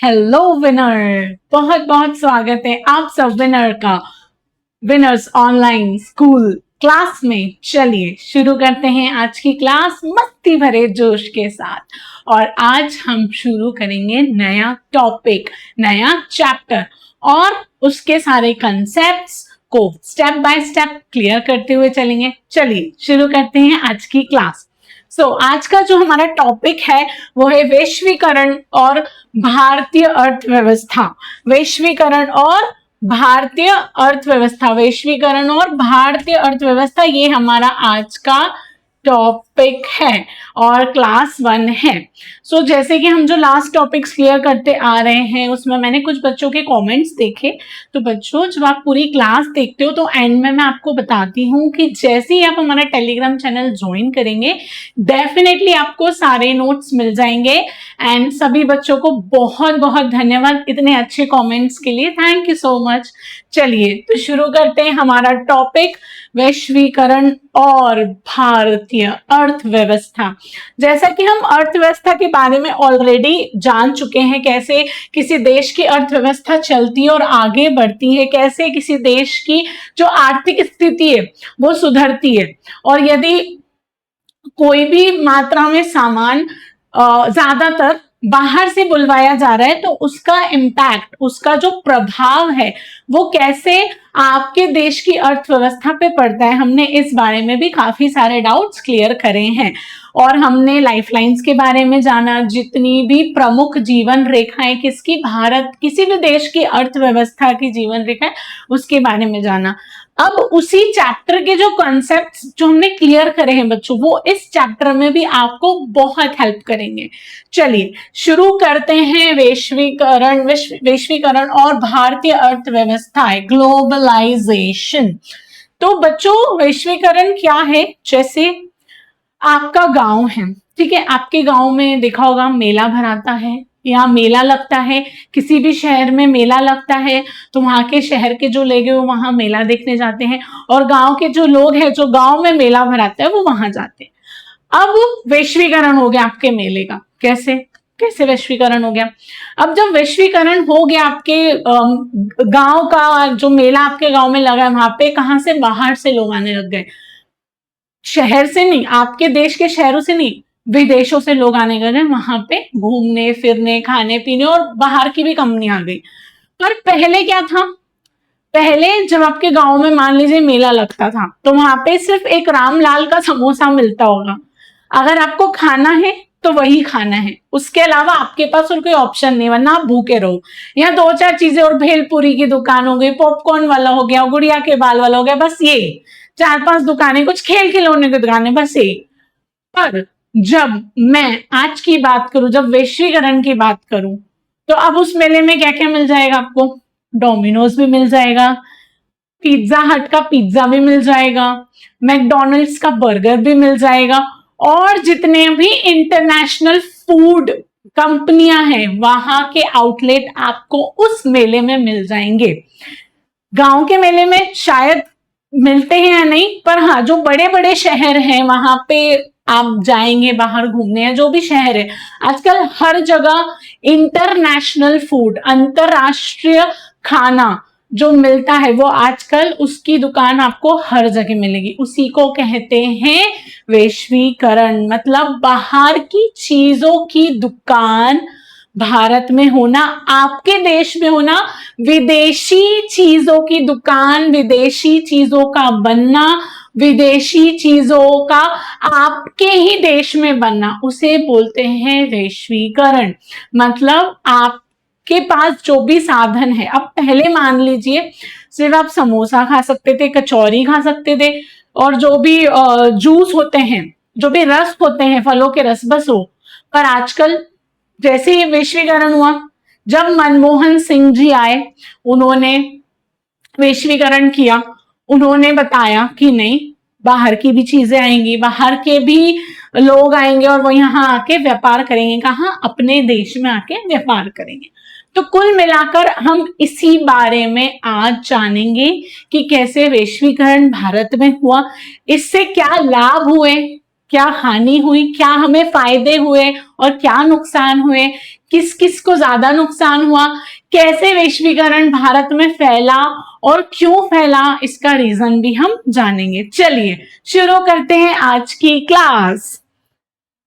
Hello winner, बहुत बहुत स्वागत है आप सब विनर का विनर्स ऑनलाइन स्कूल क्लास में। चलिए शुरू करते हैं आज की क्लास मस्ती भरे जोश के साथ। और आज हम शुरू करेंगे नया टॉपिक, नया चैप्टर और उसके सारे कंसेप्ट्स को स्टेप बाय स्टेप क्लियर करते हुए चलेंगे। चलिए शुरू करते हैं आज की क्लास। आज का जो हमारा टॉपिक है वो है वैश्वीकरण और भारतीय अर्थव्यवस्था। वैश्वीकरण और भारतीय अर्थव्यवस्था, वैश्वीकरण और भारतीय अर्थव्यवस्था, ये हमारा आज का टॉपिक है और क्लास 1 है। जैसे कि हम जो लास्ट टॉपिक्स क्लियर करते आ रहे हैं उसमें मैंने कुछ बच्चों के कमेंट्स देखे। तो बच्चों जब आप पूरी क्लास देखते हो तो एंड में मैं आपको बताती हूँ कि जैसे ही आप हमारा टेलीग्राम चैनल ज्वाइन करेंगे डेफिनेटली आपको सारे नोट्स मिल जाएंगे। एंड सभी बच्चों को बहुत बहुत धन्यवाद इतने अच्छे कमेंट्स के लिए, थैंक यू सो मच। चलिए तो शुरू करते हैं हमारा टॉपिक, वैश्वीकरण और भारतीय अर्थव्यवस्था। जैसा कि हम अर्थव्यवस्था के बारे में ऑलरेडी जान चुके हैं, कैसे किसी देश की अर्थव्यवस्था चलती है और आगे बढ़ती है, कैसे किसी देश की जो आर्थिक स्थिति है वो सुधरती है, और यदि कोई भी मात्रा में सामान ज्यादातर बाहर से बुलवाया जा रहा है तो उसका इम्पैक्ट, उसका जो प्रभाव है वो कैसे आपके देश की अर्थव्यवस्था पे पड़ता है। हमने इस बारे में भी काफी सारे डाउट्स क्लियर करे हैं और हमने लाइफलाइंस के बारे में जाना, जितनी भी प्रमुख जीवन रेखाएं किसकी, भारत किसी भी देश की अर्थव्यवस्था की जीवन रेखा उसके बारे में जाना। अब उसी चैप्टर के जो कॉन्सेप्ट्स जो हमने क्लियर करे हैं बच्चों, वो इस चैप्टर में भी आपको बहुत हेल्प करेंगे। चलिए शुरू करते हैं वैश्वीकरण और भारतीय अर्थव्यवस्था, ग्लोबलाइजेशन। तो बच्चों वैश्वीकरण क्या है? जैसे आपका गांव है, ठीक है, आपके गांव में देखा होगा मेला भराता है या मेला लगता है, किसी भी शहर में मेला लगता है तो वहां के शहर के जो लोग हैं वो वहां मेला देखने जाते हैं और गांव के जो लोग हैं जो गांव में मेला भराता है वो वहां जाते हैं। अब वैश्वीकरण हो गया आपके मेले का। कैसे कैसे वैश्वीकरण हो गया? अब जब वैश्वीकरण हो गया आपके गांव का, जो मेला आपके गांव में लगा है वहां पे कहां से, बाहर से लोग आने लग गए। शहर से नहीं, आपके देश के शहरों से नहीं, विदेशों से लोग आने लगे वहां पे घूमने फिरने, खाने पीने, और बाहर की भी कंपनी आ गई। पर पहले क्या था? पहले जब आपके गांव में मान लीजिए मेला लगता था तो वहां पे सिर्फ एक रामलाल का समोसा मिलता होगा, अगर आपको खाना है तो वही खाना है, उसके अलावा आपके पास और कोई ऑप्शन नहीं, वरना आप भूखे रहो। या 2-4 चीजें और, भेलपुरी की दुकान हो गई, पॉपकॉर्न वाला हो गया, गुड़िया के बाल वाला हो गया, बस ये 4-5 दुकानें, कुछ खेल खिलौने की दुकानें, बस ये। पर जब मैं आज की बात करूं, जब वैश्वीकरण की बात करूं, तो अब उस मेले में क्या क्या मिल जाएगा आपको? डोमिनोज भी मिल जाएगा, पिज्जा हट का पिज्जा भी मिल जाएगा, मैकडोनल्ड्स का बर्गर भी मिल जाएगा, और जितने भी इंटरनेशनल फूड कंपनियां हैं वहां के आउटलेट आपको उस मेले में मिल जाएंगे। गांव के मेले में शायद मिलते हैं या नहीं, पर हाँ जो बड़े बड़े शहर हैं वहां पे आप जाएंगे बाहर घूमने, या जो भी शहर है, आजकल हर जगह इंटरनेशनल फूड, अंतरराष्ट्रीय खाना जो मिलता है वो आजकल उसकी दुकान आपको हर जगह मिलेगी। उसी को कहते हैं वैश्वीकरण, मतलब बाहर की चीजों की दुकान भारत में होना, आपके देश में होना, विदेशी चीजों की दुकान, विदेशी चीजों का बनना, विदेशी चीजों का आपके ही देश में बनना, उसे बोलते हैं वैश्वीकरण। मतलब आपके पास जो भी साधन है, अब पहले मान लीजिए सिर्फ आप समोसा खा सकते थे, कचौरी खा सकते थे, और जो भी जूस होते हैं, जो भी रस होते हैं, फलों के रस, बस हो। पर आजकल जैसे ही वैश्वीकरण हुआ, जब मनमोहन सिंह जी आए, उन्होंने वैश्वीकरण किया, उन्होंने बताया कि नहीं, बाहर की भी चीजें आएंगी, बाहर के भी लोग आएंगे और वो यहाँ आके व्यापार करेंगे। कहाँ? अपने देश में आके व्यापार करेंगे। तो कुल मिलाकर हम इसी बारे में आज जानेंगे कि कैसे वैश्वीकरण भारत में हुआ, इससे क्या लाभ हुए, क्या हानि हुई, क्या हमें फायदे हुए और क्या नुकसान हुए, किस किस को ज्यादा नुकसान हुआ, कैसे वैश्वीकरण भारत में फैला और क्यों फैला, इसका रीजन भी हम जानेंगे। चलिए शुरू करते हैं आज की क्लास।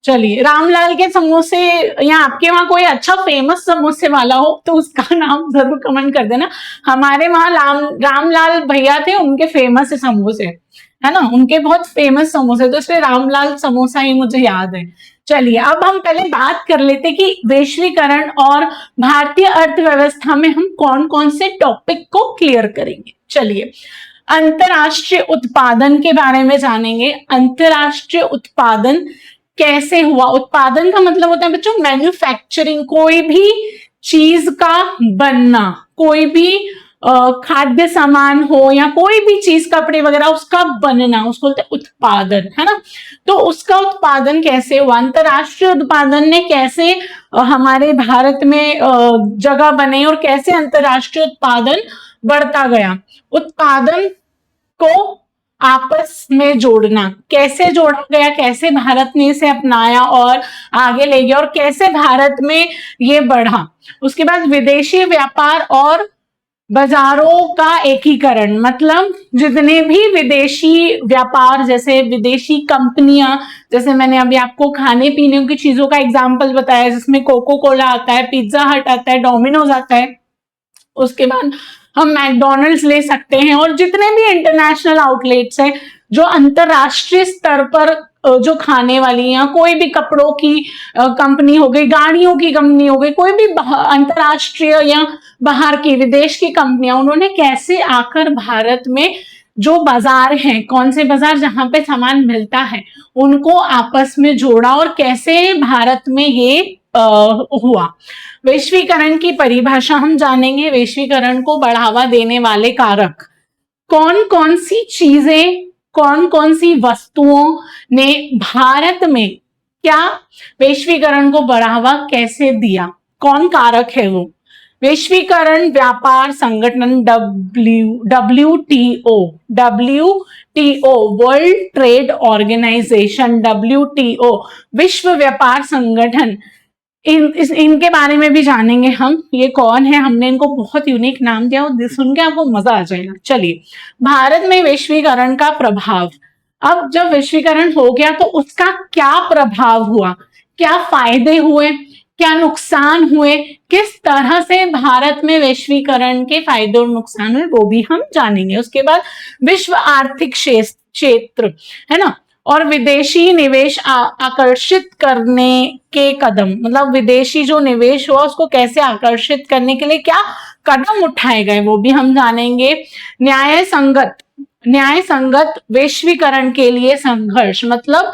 चलिए, रामलाल के समोसे, या आपके वहां कोई अच्छा फेमस समोसे वाला हो तो उसका नाम जरूर कमेंट कर देना। हमारे वहां रामलाल भैया थे, उनके फेमस समोसे है ना, उनके बहुत फेमस समोसे, तो इसलिए रामलाल समोसा ही मुझे याद है। चलिए अब हम पहले बात कर लेते कि वैश्वीकरण और भारतीय अर्थव्यवस्था में हम कौन कौन से टॉपिक को क्लियर करेंगे। चलिए, अंतरराष्ट्रीय उत्पादन के बारे में जानेंगे। अंतरराष्ट्रीय उत्पादन कैसे हुआ? उत्पादन का मतलब होता है बच्चों मैन्युफैक्चरिंग, कोई भी चीज का बनना, कोई भी खाद्य सामान हो या कोई भी चीज, कपड़े वगैरह, उसका बनना, उसको बोलते हैं उत्पादन, है ना। तो उसका उत्पादन कैसे हुआ, अंतरराष्ट्रीय उत्पादन ने कैसे हमारे भारत में जगह बने और कैसे अंतरराष्ट्रीय उत्पादन बढ़ता गया। उत्पादन को आपस में जोड़ना, कैसे जोड़ा गया, कैसे भारत ने इसे अपनाया और आगे ले गया और कैसे भारत में ये बढ़ा। उसके बाद विदेशी व्यापार और बाजारों का एकीकरण, मतलब जितने भी विदेशी व्यापार, जैसे विदेशी कंपनियां, जैसे मैंने अभी आपको खाने पीने की चीजों का एग्जांपल बताया, जिसमें कोको कोला आता है, पिज्जा हट आता है, डोमिनोज आता है, उसके बाद हम मैकडोनल्ड्स ले सकते हैं, और जितने भी इंटरनेशनल आउटलेट्स हैं जो अंतरराष्ट्रीय स्तर पर जो खाने वाली, या कोई भी कपड़ों की कंपनी हो गई, गाड़ियों की कंपनी हो गई, कोई भी अंतरराष्ट्रीय या बाहर की विदेश की कंपनियां, उन्होंने कैसे आकर भारत में जो बाजार हैं, कौन से बाजार जहां पे सामान मिलता है, उनको आपस में जोड़ा और कैसे भारत में ये हुआ। वैश्वीकरण की परिभाषा हम जानेंगे। वैश्वीकरण को बढ़ावा देने वाले कारक, कौन कौन सी चीजें, कौन कौन सी वस्तुओं ने भारत में क्या वैश्वीकरण को बढ़ावा कैसे दिया, कौन कारक है वो। वैश्वीकरण व्यापार संगठन WTO world trade organisation, WTO विश्व व्यापार संगठन, इनके बारे में भी जानेंगे हम, ये कौन है, हमने इनको बहुत यूनिक नाम दिया, सुन के आपको मजा आ जाएगा। चलिए, भारत में वैश्वीकरण का प्रभाव, अब जब वैश्वीकरण हो गया तो उसका क्या प्रभाव हुआ, क्या फायदे हुए, क्या नुकसान हुए, किस तरह से भारत में वैश्वीकरण के फायदे और नुकसान हुए, वो भी हम जानेंगे। उसके बाद विश्व आर्थिक क्षेत्र, है ना, और विदेशी निवेश आकर्षित करने के कदम, मतलब विदेशी जो निवेश हुआ उसको कैसे आकर्षित करने के लिए क्या कदम उठाए गए, वो भी हम जानेंगे। न्याय संगत वैश्वीकरण के लिए संघर्ष, मतलब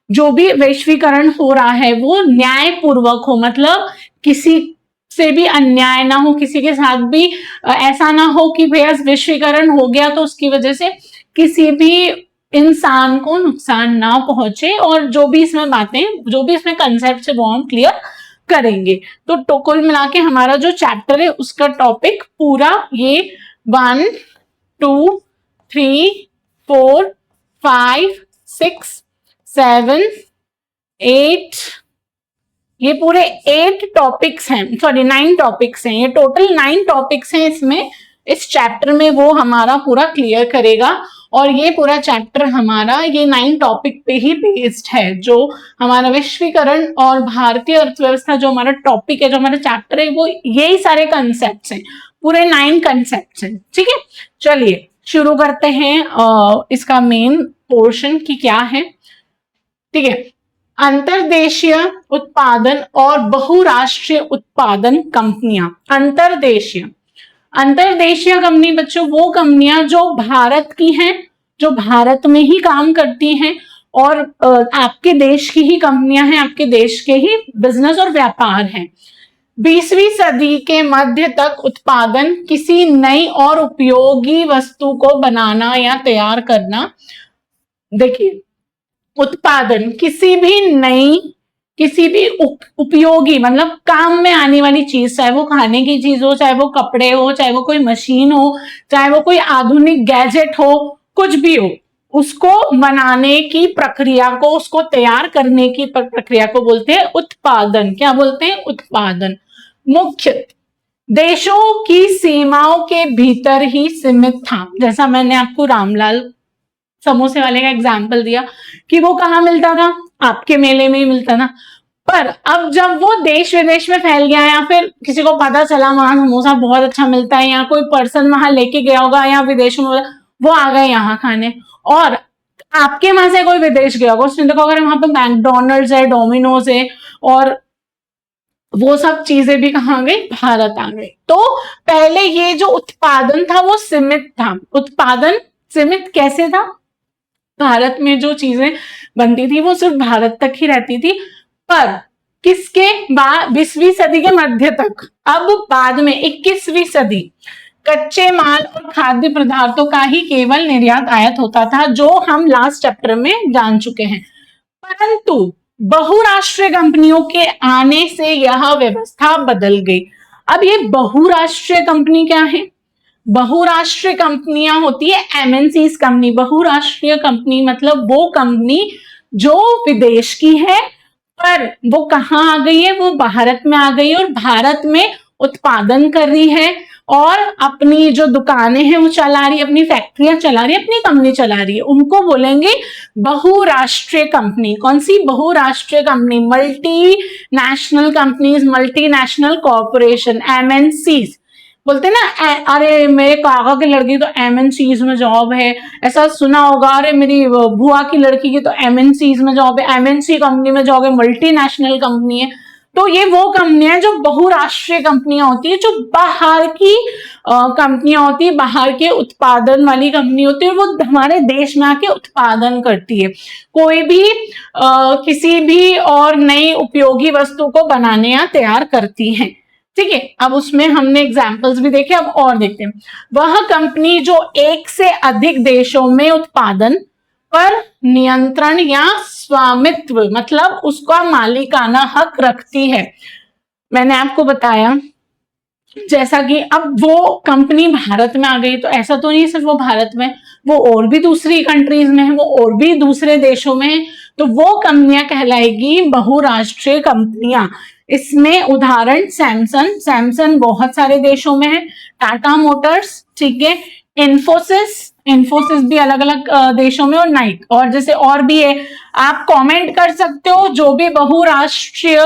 जो भी वैश्वीकरण हो रहा है वो न्यायपूर्वक हो, मतलब किसी से भी अन्याय ना हो, किसी के साथ भी ऐसा ना हो कि भैया वैश्वीकरण हो गया तो उसकी वजह से किसी भी इंसान को नुकसान ना पहुंचे, और जो भी इसमें बातें, जो भी इसमें कंसेप्ट है वो हम क्लियर करेंगे। तो कुल मिला के हमारा जो चैप्टर है उसका टॉपिक पूरा ये 1 2 3 4 5 6 7 8, ये पूरे 8 टॉपिक्स हैं, सॉरी 9 टॉपिक्स हैं, ये टोटल 9 टॉपिक्स हैं इसमें, इस चैप्टर में वो हमारा पूरा क्लियर करेगा। और ये पूरा चैप्टर हमारा ये 9 टॉपिक पे ही बेस्ड है, जो हमारा वैश्वीकरण और भारतीय अर्थव्यवस्था जो हमारा टॉपिक है, जो हमारा चैप्टर है, वो यही सारे कंसेप्ट हैं, पूरे 9 कंसेप्ट हैं। ठीक है, चलिए शुरू करते हैं इसका मेन पोर्शन की क्या है। ठीक है, अंतरदेशीय उत्पादन और बहुराष्ट्रीय उत्पादन कंपनियां। अंतरदेशीय कंपनी बच्चों वो कंपनियां जो भारत की हैं, जो भारत में ही काम करती हैं, और आपके देश की ही कंपनियां हैं, आपके देश के ही बिजनेस और व्यापार हैं। 20वीं सदी के मध्य तक उत्पादन किसी नई और उपयोगी वस्तु को बनाना या तैयार करना। देखिए, उत्पादन किसी भी नई, किसी भी उपयोगी, मतलब काम में आने वाली चीज, चाहे वो खाने की चीज हो, चाहे वो कपड़े हो, चाहे वो कोई मशीन हो, चाहे वो कोई आधुनिक गैजेट हो, कुछ भी हो, उसको बनाने की प्रक्रिया को, उसको तैयार करने की प्रक्रिया को बोलते हैं उत्पादन। क्या बोलते हैं? उत्पादन। मुख्य देशों की सीमाओं के भीतर ही सीमित था। जैसा मैंने आपको रामलाल समोसे वाले का एग्जाम्पल दिया कि वो कहाँ मिलता था? आपके मेले में ही मिलता था। पर अब जब वो देश विदेश में फैल गया, या फिर किसी को पता चला वहां समोसा बहुत अच्छा मिलता है, या कोई पर्सन वहां लेके गया होगा, या विदेशों में वो आ गए यहाँ खाने, और आपके वहां से कोई विदेश गया होगा, उसने देखा अगर वहां पे मैकडोनल्ड्स है, डोमिनोज है, और वो सब चीजें भी कहाँ गई? भारत आ गई। तो पहले ये जो उत्पादन था वो सीमित था। उत्पादन सीमित कैसे था? भारत में जो चीजें बनती थी वो सिर्फ भारत तक ही रहती थी। पर किसके बाद? 20वीं सदी के मध्य तक। अब बाद में 21वीं सदी कच्चे माल और खाद्य पदार्थों का ही केवल निर्यात आयात होता था, जो हम लास्ट चैप्टर में जान चुके हैं। परंतु बहुराष्ट्रीय कंपनियों के आने से यह व्यवस्था बदल गई। अब ये बहुराष्ट्रीय कंपनी क्या है? बहुराष्ट्रीय कंपनियां होती है एमएनसीज कंपनी। बहुराष्ट्रीय कंपनी मतलब वो कंपनी जो विदेश की है, पर वो कहाँ आ गई है? वो भारत में आ गई, और भारत में उत्पादन कर रही है, और अपनी जो दुकानें हैं वो चला रही है, अपनी फैक्ट्रियां चला रही है, अपनी कंपनी चला रही है। उनको बोलेंगे बहुराष्ट्रीय कंपनी। कौन सी? बहुराष्ट्रीय company. Multi national companies, multi national corporation, MNCs बोलते ना। अरे मेरे काका की लड़की तो एमएनसीज में जॉब है, ऐसा सुना होगा। अरे मेरी बुआ की लड़की की तो एमएनसीज में जॉब है, एमएनसी कंपनी में जॉब है, मल्टीनेशनल कंपनी है। तो ये वो कंपनियां हैं जो बहुराष्ट्रीय कंपनियां होती है, जो बाहर की कंपनियां होती है, बाहर के उत्पादन वाली कंपनी होती है, वो हमारे देश में आके उत्पादन करती है। कोई भी किसी भी और नई उपयोगी वस्तु को बनाने या तैयार करती है। ठीक है, अब उसमें हमने एग्जाम्पल्स भी देखे, अब और देखते हैं। वह कंपनी जो एक से अधिक देशों में उत्पादन पर नियंत्रण या स्वामित्व मतलब उसका मालिकाना हक रखती है। मैंने आपको बताया जैसा कि अब वो कंपनी भारत में आ गई, तो ऐसा तो नहीं सिर्फ वो भारत में, वो और भी दूसरी कंट्रीज में है, वो और भी दूसरे देशों में है, तो वो कंपनियां कहलाएगी बहुराष्ट्रीय कंपनियां। इसमें उदाहरण सैमसंग, सैमसंग बहुत सारे देशों में है। टाटा मोटर्स, ठीक है, इन्फोसिस, इन्फोसिस भी अलग अलग देशों में, और नाइक, और जैसे और भी है। आप कमेंट कर सकते हो जो भी बहुराष्ट्रीय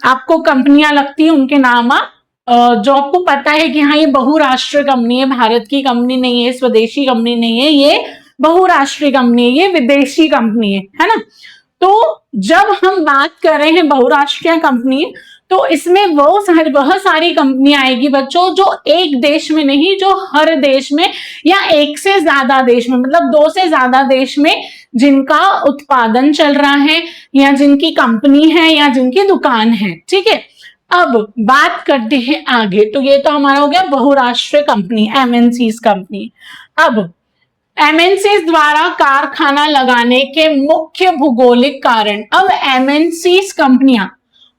आपको कंपनियां लगती है उनके नाम आप जो आपको पता है कि हाँ ये बहुराष्ट्रीय कंपनी है, भारत की कंपनी नहीं है, स्वदेशी कंपनी नहीं है, ये बहुराष्ट्रीय कंपनी है, ये विदेशी कंपनी है ना। तो जब हम बात कर रहे हैं बहुराष्ट्रीय कंपनी, तो इसमें वह सारी कंपनी आएगी बच्चों जो एक देश में नहीं, जो हर देश में या एक से ज्यादा देश में, मतलब 2 से ज्यादा देश में जिनका उत्पादन चल रहा है, या जिनकी कंपनी है, या जिनकी दुकान है। ठीक है, अब बात करते हैं आगे। तो ये तो हमारा हो गया बहुराष्ट्रीय कंपनी, एमएनसीज कंपनी। अब एमएनसीज द्वारा कारखाना लगाने के मुख्य भौगोलिक कारण। अब एमएनसीज कंपनियां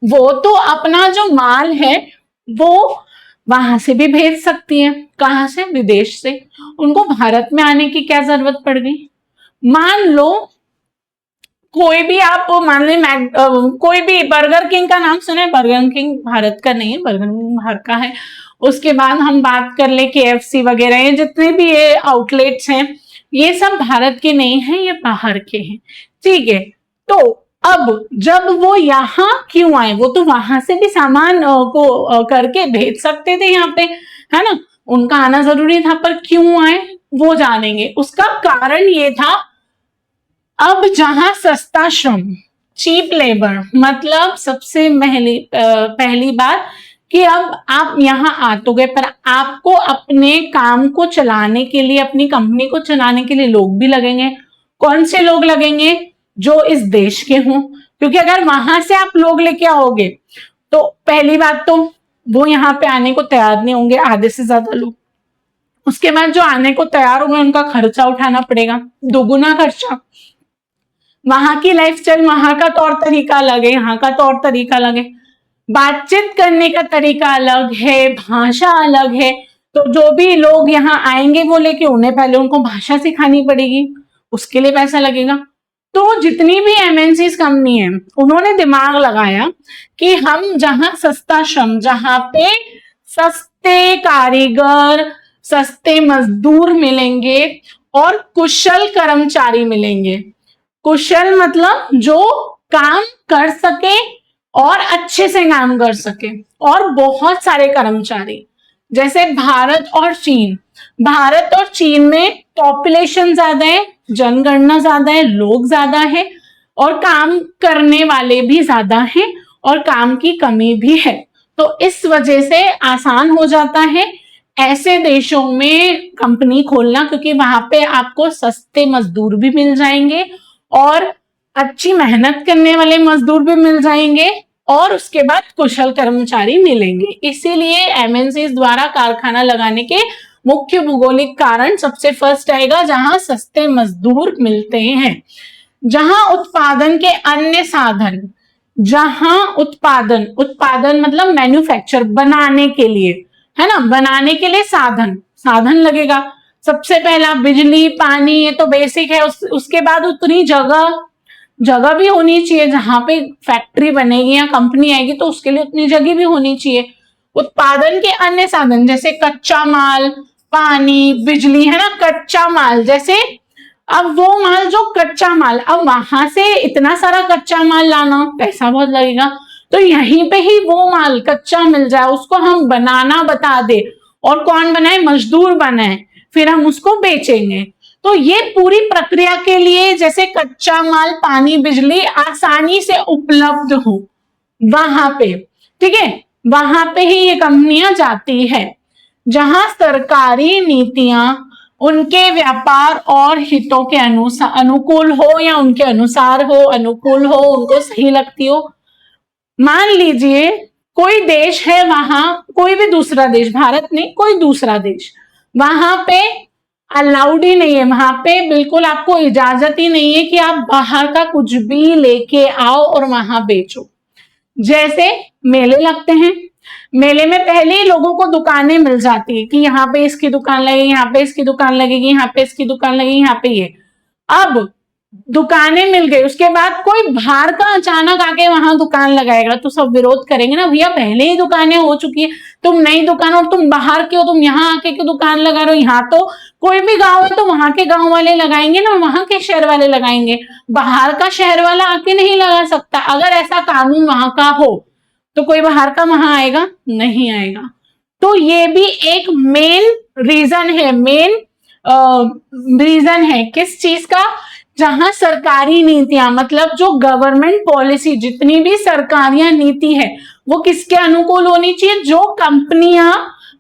वो तो अपना जो माल है वो वहां से भी भेज सकती हैं। कहां से? विदेश से। उनको भारत में आने की क्या जरूरत पड़ गई? मान लो कोई भी आप मान लें कोई भी बर्गर किंग का नाम सुने? बर्गर किंग भारत का नहीं है, बर्गर किंग बाहर का है। उसके बाद हम बात कर ले केएफसी वगैरह, ये जितने भी ये आउटलेट्स हैं ये सब भारत के नहीं हैं, ये बाहर के हैं। ठीक है, तो अब जब वो यहाँ क्यों आए? वो तो वहां से भी सामान को करके भेज सकते थे यहाँ पे, है ना, उनका आना जरूरी था, पर क्यों आए वो जानेंगे। उसका कारण ये था, अब जहां सस्ता श्रम, चीप लेबर, मतलब सबसे पहली बात कि अब आप यहाँ आ तो गए, पर आपको अपने काम को चलाने के लिए, अपनी कंपनी को चलाने के लिए लोग भी लगेंगे। कौन से लोग लगेंगे? जो इस देश के हों, क्योंकि अगर वहां से आप लोग लेके आओगे तो पहली बात तो वो यहाँ पे आने को तैयार नहीं होंगे, आधे से ज्यादा लोग। उसके बाद जो आने को तैयार होंगे उनका खर्चा उठाना पड़ेगा, दोगुना खर्चा। वहां की लाइफस्टाइल, वहां का तौर तरीका अलग है, यहाँ का तौर तरीका अलग है, बातचीत करने का तरीका अलग है, भाषा अलग है। तो जो भी लोग यहाँ आएंगे वो लेके, उन्हें पहले उनको भाषा सिखानी पड़ेगी, उसके लिए पैसा लगेगा। तो जितनी भी एमएनसीज कंपनी है उन्होंने दिमाग लगाया कि हम जहां सस्ता श्रम, जहां पे सस्ते कारीगर, सस्ते मजदूर मिलेंगे और कुशल कर्मचारी मिलेंगे। कुशल मतलब जो काम कर सके और अच्छे से काम कर सके, और बहुत सारे कर्मचारी। जैसे भारत और चीन, भारत और चीन में पॉपुलेशन ज्यादा है, जनगणना ज्यादा है, लोग ज्यादा है, और काम करने वाले भी ज्यादा हैं, और काम की कमी भी है। तो इस वजह से आसान हो जाता है ऐसे देशों में कंपनी खोलना, क्योंकि वहां पे आपको सस्ते मजदूर भी मिल जाएंगे और अच्छी मेहनत करने वाले मजदूर भी मिल जाएंगे, और उसके बाद कुशल कर्मचारी मिलेंगे। इसीलिए एमएनसी द्वारा कारखाना लगाने के मुख्य भौगोलिक कारण सबसे फर्स्ट आएगा जहां सस्ते मजदूर मिलते हैं, जहां उत्पादन के अन्य साधन, जहां उत्पादन, उत्पादन मतलब मैन्युफैक्चर, बनाने के लिए, है ना, बनाने के लिए साधन, साधन लगेगा। सबसे पहला बिजली, पानी, ये तो बेसिक है। उसके बाद उतनी जगह, जगह भी होनी चाहिए, जहां पे फैक्ट्री बनेगी या कंपनी आएगी तो उसके लिए उतनी जगह भी होनी चाहिए। उत्पादन के अन्य साधन जैसे कच्चा माल, पानी, बिजली, है ना, कच्चा माल जैसे, अब वो माल जो कच्चा माल, अब वहां से इतना सारा कच्चा माल लाना पैसा बहुत लगेगा, तो यहीं पे ही वो माल कच्चा मिल जाए, उसको हम बनाना बता दे, और कौन बनाए, मजदूर बनाए, फिर हम उसको बेचेंगे। तो ये पूरी प्रक्रिया के लिए जैसे कच्चा माल, पानी, बिजली आसानी से उपलब्ध हो वहां पे, ठीक है, वहां पे ही ये कंपनियां जाती है। जहां सरकारी नीतियां उनके व्यापार और हितों के अनुसार अनुकूल हो, या उनके अनुसार हो, अनुकूल हो, उनको सही लगती हो। मान लीजिए कोई देश है, वहां कोई भी दूसरा देश, भारत नहीं, कोई दूसरा देश, वहां पे अलाउड ही नहीं है, वहां पे बिल्कुल आपको इजाजत ही नहीं है कि आप बाहर का कुछ भी लेके आओ और वहां बेचो। जैसे मेले लगते हैं, मेले में पहले ही लोगों को दुकानें मिल जाती है कि यहाँ पे इसकी दुकान लगेगी, यहाँ पे इसकी दुकान लगेगी, यहाँ पे इसकी दुकान लगेगी, यहाँ पे ये। अब दुकानें मिल गई, उसके बाद कोई बाहर का अचानक आके वहां दुकान लगाएगा तो सब विरोध करेंगे ना, भैया पहले ही दुकानें हो चुकी है, तुम नई दुकान, और तुम बाहर के हो, तुम यहाँ आके क्यों दुकान लगा रहे हो। यहाँ तो कोई भी गांव है तो वहां के गांव वाले लगाएंगे ना, वहां के शहर वाले लगाएंगे, बाहर का शहर वाला आके नहीं लगा सकता। अगर ऐसा कानून वहां का हो तो कोई बाहर का वहां आएगा, नहीं आएगा। तो ये भी एक मेन रीजन है, मेन रीजन है किस चीज का, जहां सरकारी नीतियां, मतलब जो गवर्नमेंट पॉलिसी, जितनी भी सरकारियां नीति है वो किसके अनुकूल होनी चाहिए, जो कंपनियां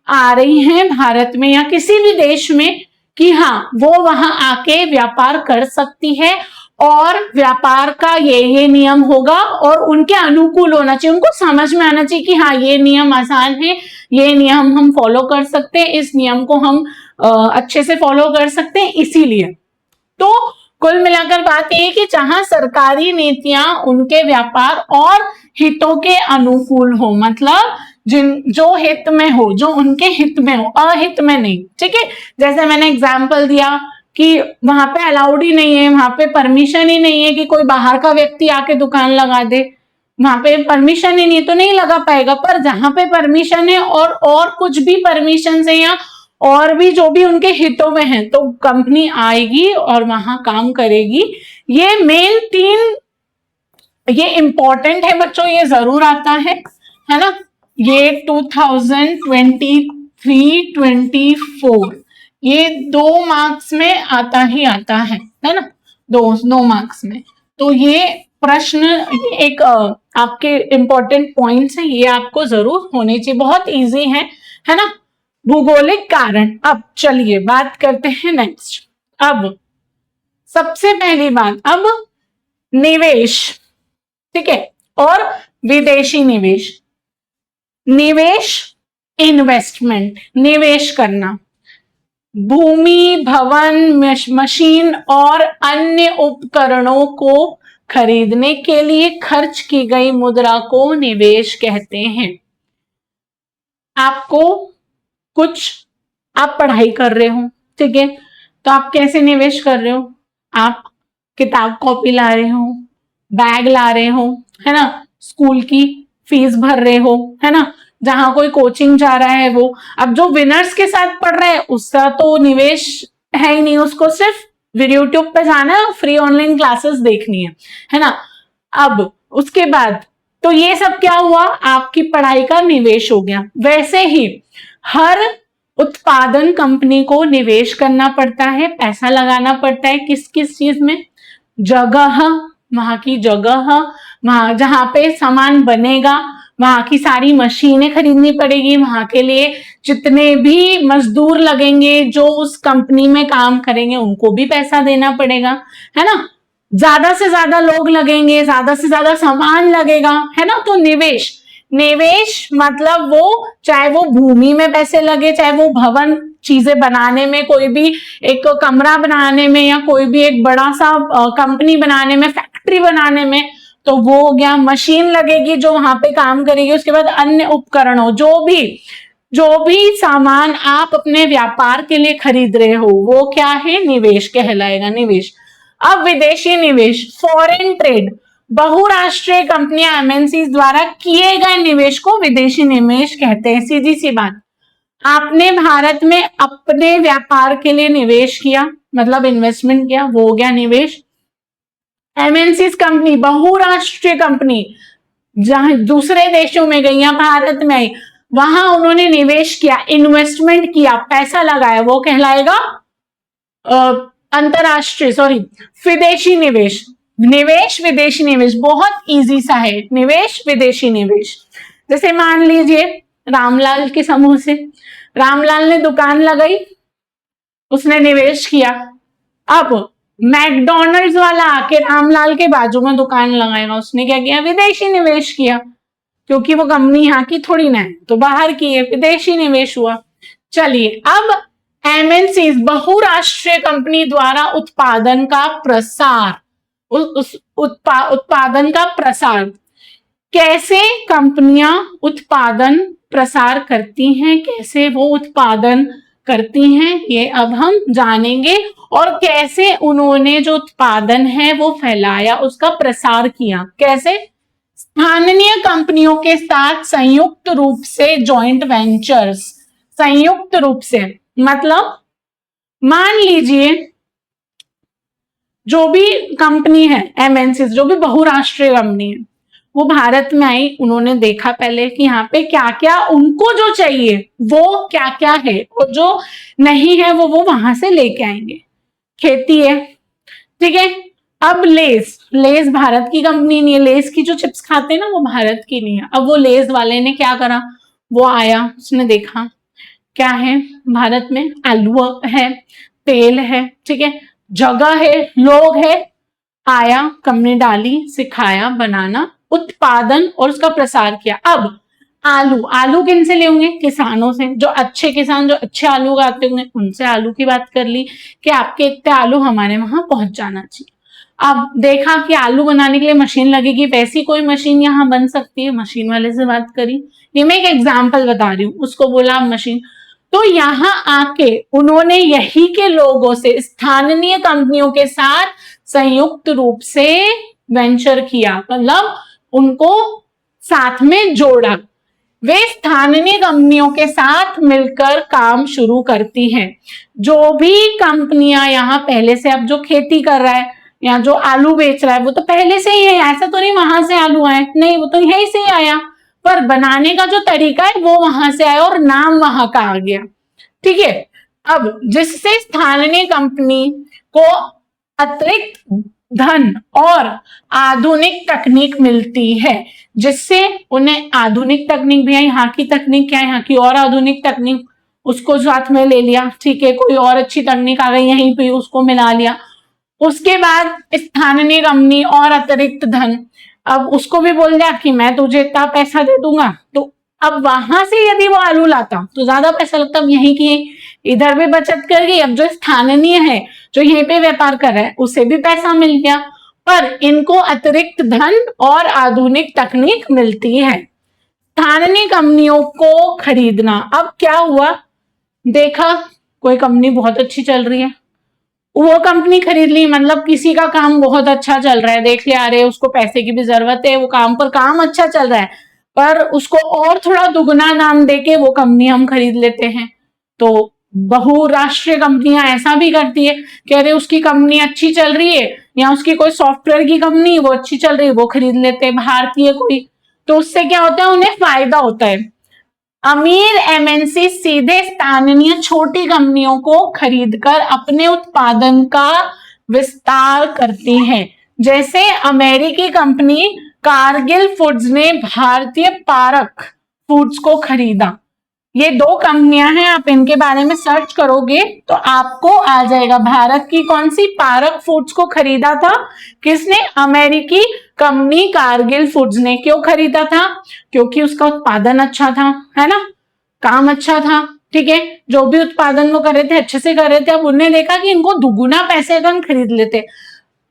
आ रही हैं भारत में या किसी भी देश में, कि हाँ वो वहां आके व्यापार कर सकती है, और व्यापार का ये नियम होगा, और उनके अनुकूल होना चाहिए, उनको समझ में आना चाहिए कि हाँ ये नियम आसान है, ये नियम हम फॉलो कर सकते हैं, इस नियम को हम अच्छे से फॉलो कर सकते हैं। इसीलिए तो कुल मिलाकर बात यह है कि जहां सरकारी नीतियां उनके व्यापार और हितों के अनुकूल हो, मतलब जिन जो हित में हो, जो उनके हित में हो, अहित में नहीं, ठीक है। जैसे मैंने एग्जाम्पल दिया कि वहां पे अलाउड ही नहीं है, वहां पे परमिशन ही नहीं है कि कोई बाहर का व्यक्ति आके दुकान लगा दे, वहां पे परमिशन ही नहीं है तो नहीं लगा पाएगा। पर जहां पे परमिशन है और कुछ भी परमिशन है या और भी जो भी उनके हितों में है, तो कंपनी आएगी और वहां काम करेगी। ये मेन तीन, ये इंपॉर्टेंट है बच्चों, ये जरूर आता है ना। ये 2023-24 ये 2 मार्क्स में आता ही आता है ना, 2 मार्क्स में। तो ये प्रश्न एक आपके इंपॉर्टेंट पॉइंट्स है, ये आपको जरूर होने चाहिए, बहुत इजी है ना। भूगोलिक कारण। अब चलिए बात करते हैं नेक्स्ट। अब सबसे पहली बात, अब निवेश, ठीक है, और विदेशी निवेश। निवेश, इन्वेस्टमेंट, निवेश करना, भूमि, भवन, मशीन और अन्य उपकरणों को खरीदने के लिए खर्च की गई मुद्रा को निवेश कहते हैं। आपको कुछ आप पढ़ाई कर रहे हो, ठीक है, तो आप कैसे निवेश कर रहे हो? आप किताब कॉपी ला रहे हो, बैग ला रहे हो, है ना, स्कूल की फीस भर रहे हो, है ना, जहां कोई कोचिंग जा रहा है वो। अब जो विनर्स के साथ पढ़ रहा है उसका तो निवेश है ही नहीं, उसको सिर्फ यूट्यूब पे जाना है, फ्री ऑनलाइन क्लासेस देखनी है ना। अब उसके बाद तो ये सब क्या हुआ, आपकी पढ़ाई का निवेश हो गया। वैसे ही हर उत्पादन कंपनी को निवेश करना पड़ता है, पैसा लगाना पड़ता है, किस किस चीज में? जगह, वहां की जगह, वहां जहां पे सामान बनेगा वहां की सारी मशीनें खरीदनी पड़ेगी, वहां के लिए जितने भी मजदूर लगेंगे जो उस कंपनी में काम करेंगे उनको भी पैसा देना पड़ेगा, है ना, ज्यादा से ज्यादा लोग लगेंगे, ज्यादा से ज्यादा सामान लगेगा, है ना। तो निवेश, निवेश मतलब वो, चाहे वो भूमि में पैसे लगे, चाहे वो भवन चीजें बनाने में, कोई भी एक कमरा बनाने में, या कोई भी एक बड़ा सा कंपनी बनाने में, फैक्ट्री बनाने में, तो वो हो गया। मशीन लगेगी जो वहां पे काम करेगी। उसके बाद अन्य उपकरणों, जो भी सामान आप अपने व्यापार के लिए खरीद रहे हो वो क्या है? निवेश कहलाएगा, निवेश। अब विदेशी निवेश, फॉरेन ट्रेड, बहुराष्ट्रीय कंपनियां एमएनसी द्वारा किए गए निवेश को विदेशी निवेश कहते हैं। सीधी सी बात, आपने भारत में अपने व्यापार के लिए निवेश किया, मतलब इन्वेस्टमेंट किया, वो हो गया निवेश। एमएनसी कंपनी, बहुराष्ट्रीय कंपनी, जहां दूसरे देशों में गई या भारत में आई, वहां उन्होंने निवेश किया, इन्वेस्टमेंट किया, पैसा लगाया, वो कहलाएगा अंतरराष्ट्रीय, सॉरी, विदेशी निवेश। निवेश, विदेशी निवेश बहुत इजी सा है, निवेश विदेशी निवेश। जैसे मान लीजिए रामलाल के समूह से, रामलाल ने दुकान लगाई, उसने निवेश किया। अब मैकडोनल्ड्स वाला आके रामलाल के बाजू में दुकान लगाएगा, उसने क्या किया? विदेशी निवेश किया, क्योंकि वो कंपनी यहाँ की थोड़ी ना है, तो बाहर की है, विदेशी निवेश हुआ। चलिए, अब एमएनसी, बहुराष्ट्रीय कंपनी द्वारा उत्पादन का प्रसार, उस उत्पादन का प्रसार, कैसे कंपनियां उत्पादन प्रसार करती हैं, कैसे वो उत्पादन करती हैं, ये अब हम जानेंगे। और कैसे उन्होंने जो उत्पादन है वो फैलाया, उसका प्रसार किया, कैसे? स्थानीय कंपनियों के साथ संयुक्त रूप से, जॉइंट वेंचर्स, संयुक्त रूप से मतलब मान लीजिए जो भी कंपनी है एमएनसी, जो भी बहुराष्ट्रीय कंपनी है, वो भारत में आई, उन्होंने देखा पहले कि यहाँ पे क्या क्या उनको जो चाहिए वो क्या क्या है, और जो नहीं है वो वहां से लेके आएंगे। खेती है, ठीक है। अब लेस, लेस भारत की कंपनी नहीं है, लेस की जो चिप्स खाते हैं ना वो भारत की नहीं है। अब वो लेस वाले ने क्या करा, वो आया, उसने देखा क्या है भारत में, आलू है, तेल है, ठीक है, जगह है, लोग है, आया, कंपनी डाली, सिखाया बनाना, उत्पादन और उसका प्रसार किया। अब आलू, आलू किन से ले होंगे? किसानों से, जो अच्छे किसान, जो अच्छे आलू उगाते होंगे उनसे आलू की बात कर ली कि आपके इतने आलू हमारे वहां पहुंच जाना चाहिए। अब देखा कि आलू बनाने के लिए मशीन लगेगी, वैसी कोई मशीन यहाँ बन सकती है, मशीन वाले से बात करी। ये मैं एक एग्जाम्पल बता रही हूँ, उसको बोला मशीन। तो यहाँ आके उन्होंने यही के लोगों से, स्थानीय कंपनियों के साथ संयुक्त रूप से वेंचर किया, मतलब उनको साथ में जोड़ा। वे स्थानीय कंपनियों के साथ मिलकर काम शुरू करती हैं। जो भी कंपनियां यहाँ पहले से, अब जो खेती कर रहा है या जो आलू बेच रहा है वो तो पहले से ही है, ऐसा तो नहीं वहां से आलू आए, नहीं, वो तो यहीं से ही आया, पर बनाने का जो तरीका है वो वहां से आया और नाम वहां का आ गया, ठीक है। अब जिससे स्थानीय कंपनी को अतिरिक्त धन और आधुनिक तकनीक मिलती है, जिससे उन्हें आधुनिक तकनीक भी है, यहाँ की तकनीक क्या है, यहाँ की और आधुनिक तकनीक, उसको साथ में ले लिया, ठीक है, कोई और अच्छी तकनीक आ गई यहीं पे, उसको मिला लिया। उसके बाद स्थानीय कंपनी और अतिरिक्त धन, अब उसको भी बोल दिया कि मैं तुझे इतना पैसा दे दूंगा, तो अब वहां से यदि वो आलू लाता तो ज्यादा पैसा लगता, अब यहीं की इधर भी बचत कर गई। अब जो स्थानीय है, जो यहीं पे व्यापार कर रहा है, उसे भी पैसा मिल गया, पर इनको अतिरिक्त धन और आधुनिक तकनीक मिलती है। स्थानीय कंपनियों को खरीदना, अब क्या हुआ, देखा कोई कंपनी बहुत अच्छी चल रही है, वो कंपनी खरीद ली, मतलब किसी का काम बहुत अच्छा चल रहा है, देख लिया अरे उसको पैसे की भी जरूरत है, वो काम पर काम अच्छा चल रहा है, पर उसको और थोड़ा दुगना दाम देके वो कंपनी हम खरीद लेते हैं। तो बहुराष्ट्रीय कंपनियां ऐसा भी करती है कि अरे उसकी कंपनी अच्छी चल रही है, या उसकी कोई सॉफ्टवेयर की कंपनी वो अच्छी चल रही है, वो खरीद लेते हैं भारतीय कोई। तो उससे क्या होता है, उन्हें फायदा होता है। अमीर एमएनसी सीधे स्थानीय छोटी कंपनियों को खरीदकर अपने उत्पादन का विस्तार करती हैं। जैसे अमेरिकी कंपनी कारगिल फूड्स ने भारतीय पारक फूड्स को खरीदा। ये दो कंपनियां हैं, आप इनके बारे में सर्च करोगे तो आपको आ जाएगा। भारत की कौन सी, पारक फूड्स को खरीदा था किसने, अमेरिकी कंपनी कारगिल फूड्स ने। क्यों खरीदा था, क्योंकि उसका उत्पादन अच्छा था, है ना, काम अच्छा था, ठीक है, जो भी उत्पादन वो कर रहे थे अच्छे से कर रहे थे। अब उन्हें देखा कि इनको दुगुना पैसे का हम खरीद लेते।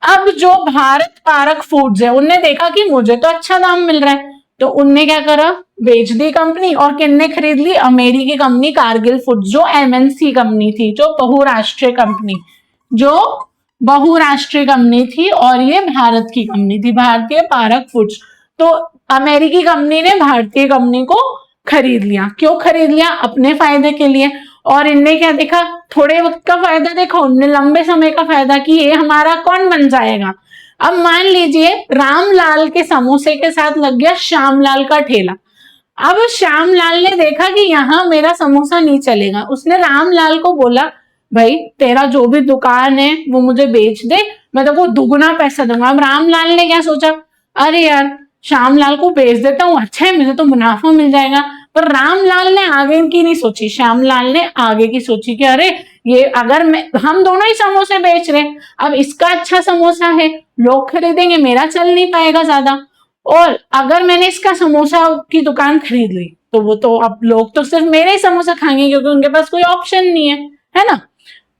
अब जो भारत पारक फूड्स है उनने देखा कि मुझे तो अच्छा दाम मिल रहा है, तो उनने क्या करा, बेच दी कंपनी, और किसने खरीद ली, अमेरिकी कंपनी कारगिल फूड्स, जो एमएनसी कंपनी थी, जो बहुराष्ट्रीय कंपनी, जो बहुराष्ट्रीय कंपनी थी, और ये भारत की कंपनी थी, भारतीय पारक फूड्स। तो अमेरिकी कंपनी ने भारतीय कंपनी को खरीद लिया। क्यों खरीद लिया, अपने फायदे के लिए। और इनने क्या देखा, थोड़े वक्त का फायदा देखा, उनने लंबे समय का फायदा कि ये हमारा कौन बन जाएगा। अब मान लीजिए रामलाल के समोसे के साथ लग गया श्यामलाल का ठेला। अब श्यामलाल ने देखा कि यहाँ मेरा समोसा नहीं चलेगा, उसने रामलाल को बोला भाई तेरा जो भी दुकान है वो मुझे बेच दे, मैं तो को दुगुना पैसा दूंगा। अब रामलाल ने क्या सोचा, अरे यार श्यामलाल को बेच देता हूँ, अच्छा है मुझे तो मुनाफा मिल जाएगा। पर रामलाल ने आगे की नहीं सोची, श्यामलाल ने आगे की सोची कि अरे ये अगर मैं, हम दोनों ही समोसे बेच रहे हैं, अब इसका अच्छा समोसा है, लोग खरीदेंगे, मेरा चल नहीं पाएगा ज्यादा, और अगर मैंने इसका समोसा की दुकान खरीद ली तो वो तो अब लोग तो सिर्फ मेरे ही समोसा खाएंगे, क्योंकि उनके पास कोई ऑप्शन नहीं है ना।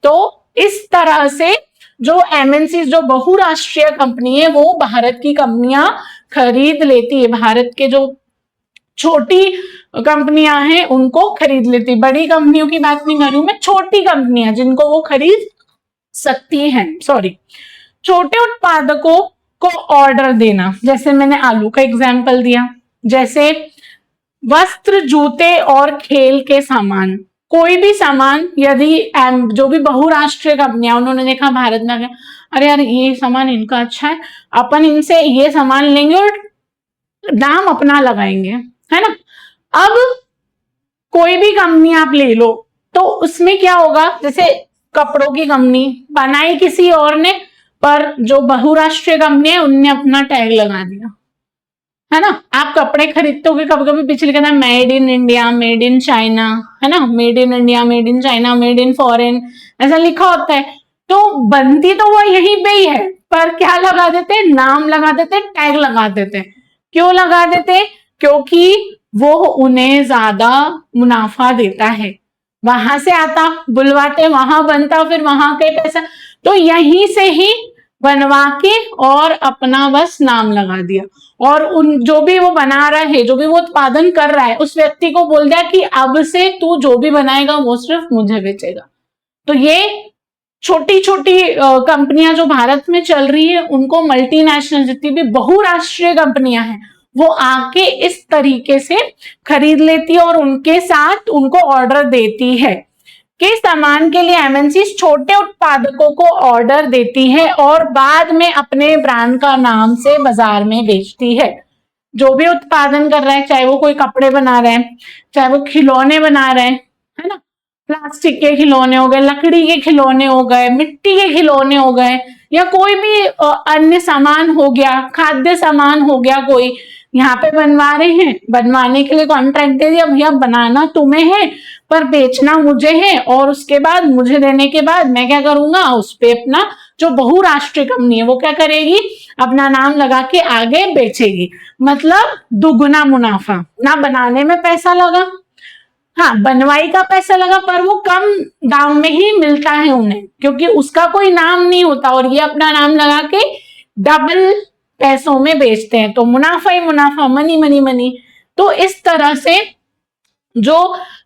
तो इस तरह से जो एमएनसी, जो बहुराष्ट्रीय कंपनी है, वो भारत की कंपनियां खरीद लेती है, भारत के जो छोटी कंपनियां हैं उनको खरीद लेती। बड़ी कंपनियों की बात नहीं कर रही हूं मैं, छोटी कंपनियां जिनको वो खरीद सकती हैं, सॉरी, छोटे उत्पादकों को ऑर्डर देना। जैसे मैंने आलू का एग्जाम्पल दिया, जैसे वस्त्र, जूते और खेल के सामान, कोई भी सामान यदि जो भी बहुराष्ट्रीय कंपनियां, उन्होंने देखा भारत में आके अरे यार ये सामान इनका अच्छा है, अपन इनसे ये सामान लेंगे और दाम अपना लगाएंगे, है ना। अब कोई भी कंपनी आप ले लो तो उसमें क्या होगा, जैसे कपड़ों की कंपनी बनाई किसी और ने, पर जो बहुराष्ट्रीय कंपनी है उनने अपना टैग लगा दिया, है ना। आप कपड़े खरीदते हो कभी कभी पीछे लिखा था made in India, made in China, है ना, made in India, made in China, made in foreign, ऐसा लिखा होता है। तो बनती तो वो यहीं पे ही है, पर क्या लगा देते, नाम लगा देते, टैग लगा देते। क्यों लगा देते, क्योंकि वो उन्हें ज्यादा मुनाफा देता है, वहां से आता, बुलवाते, वहां बनता, फिर वहां के पैसा, तो यहीं से ही बनवा के और अपना बस नाम लगा दिया, और उन जो भी वो बना रहा है, जो भी वो उत्पादन कर रहा है, उस व्यक्ति को बोल दिया कि अब से तू जो भी बनाएगा वो सिर्फ मुझे बेचेगा। तो ये छोटी छोटी कंपनियां जो भारत में चल रही है, उनको मल्टीनेशनल जितनी भी बहुराष्ट्रीय कंपनियां हैं वो आके इस तरीके से खरीद लेती है और उनके साथ उनको ऑर्डर देती है कि सामान के लिए एमएनसी छोटे उत्पादकों को ऑर्डर देती है और बाद में अपने ब्रांड का नाम से बाजार में बेचती है। जो भी उत्पादन कर रहा है, चाहे वो कोई कपड़े बना रहे हैं, चाहे वो खिलौने बना रहे हैं, है ना, प्लास्टिक के खिलौने हो गए, लकड़ी के खिलौने हो गए, मिट्टी के खिलौने हो गए, या कोई भी अन्य सामान हो गया, खाद्य सामान हो गया, कोई यहाँ पे बनवा रहे हैं, बनवाने के लिए कॉन्ट्रैक्ट दे दिया, भैया बनाना तुम्हें है पर बेचना मुझे है, और उसके बाद मुझे देने के बाद मैं क्या करूंगा, उस पे अपना जो बहुराष्ट्रीय कंपनी है वो क्या करेगी, अपना नाम लगा के आगे बेचेगी। मतलब दुगुना मुनाफा, ना बनाने में पैसा लगा, हाँ बनवाई का पैसा लगा, पर वो कम दाम में ही मिलता है उन्हें, क्योंकि उसका कोई नाम नहीं होता, और ये अपना नाम लगा के डबल पैसों में बेचते हैं, तो मुनाफा ही मुनाफा, मनी मनी मनी। तो इस तरह से जो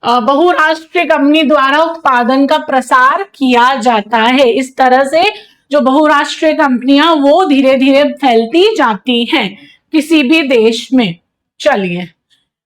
बहुराष्ट्रीय कंपनी द्वारा उत्पादन का प्रसार किया जाता है। इस तरह से जो बहुराष्ट्रीय कंपनियां वो धीरे धीरे फैलती जाती हैं किसी भी देश में। चलिए,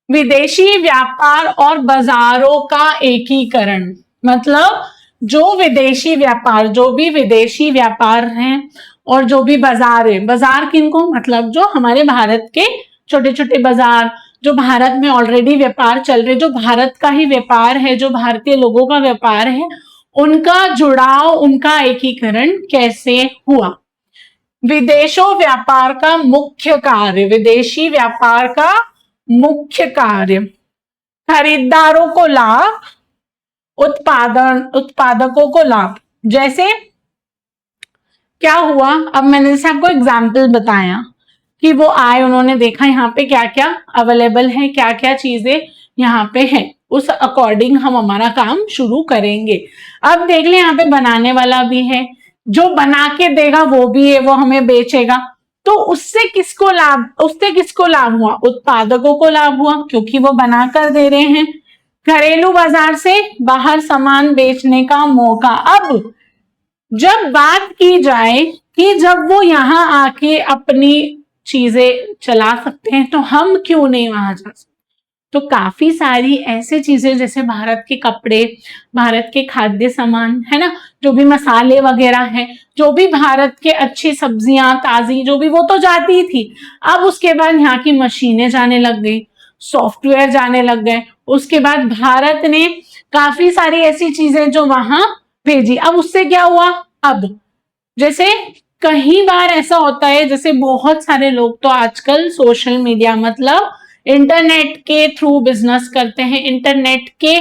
विदेशी व्यापार और बाजारों का एकीकरण, मतलब जो विदेशी व्यापार, जो भी विदेशी व्यापार हैं और जो भी बाजार है, बाजार किनको, मतलब जो हमारे भारत के छोटे छोटे बाजार, जो भारत में ऑलरेडी व्यापार चल रहे, जो भारत का ही व्यापार है, जो भारतीय लोगों का व्यापार है, उनका जुड़ाव, उनका एकीकरण कैसे हुआ। विदेशों व्यापार का मुख्य कार्य, विदेशी व्यापार का मुख्य कार्य खरीदारों को लाभ, उत्पादकों को लाभ। जैसे क्या हुआ, अब मैंने जैसे आपको एग्जाम्पल बताया कि वो आए, उन्होंने देखा यहाँ पे क्या क्या अवेलेबल है, क्या क्या चीजें यहाँ पे है, उस अकॉर्डिंग हम हमारा काम शुरू करेंगे। अब देख ले, यहाँ पे बनाने वाला भी है, जो बना के देगा वो भी है, वो हमें बेचेगा, तो उससे किसको लाभ हुआ, उत्पादकों को लाभ हुआ, क्योंकि वो बना कर दे रहे हैं। घरेलू बाजार से बाहर सामान बेचने का मौका। अब जब बात की जाए कि जब वो यहाँ आके अपनी चीजें चला सकते हैं तो हम क्यों नहीं वहां जा सकते, तो काफी सारी ऐसे चीजें जैसे भारत के कपड़े, भारत के खाद्य सामान है ना, जो भी मसाले वगैरह हैं, जो भी भारत के अच्छी सब्जियां ताजी, जो भी, वो तो जाती थी। अब उसके बाद यहाँ की मशीनें जाने लग गई, सॉफ्टवेयर जाने लग गए, उसके बाद भारत ने काफी सारी ऐसी चीजें जो वहां भेजी। अब उससे क्या हुआ, अब जैसे कई बार ऐसा होता है, जैसे बहुत सारे लोग तो आजकल सोशल मीडिया, मतलब इंटरनेट के थ्रू बिजनेस करते हैं, इंटरनेट के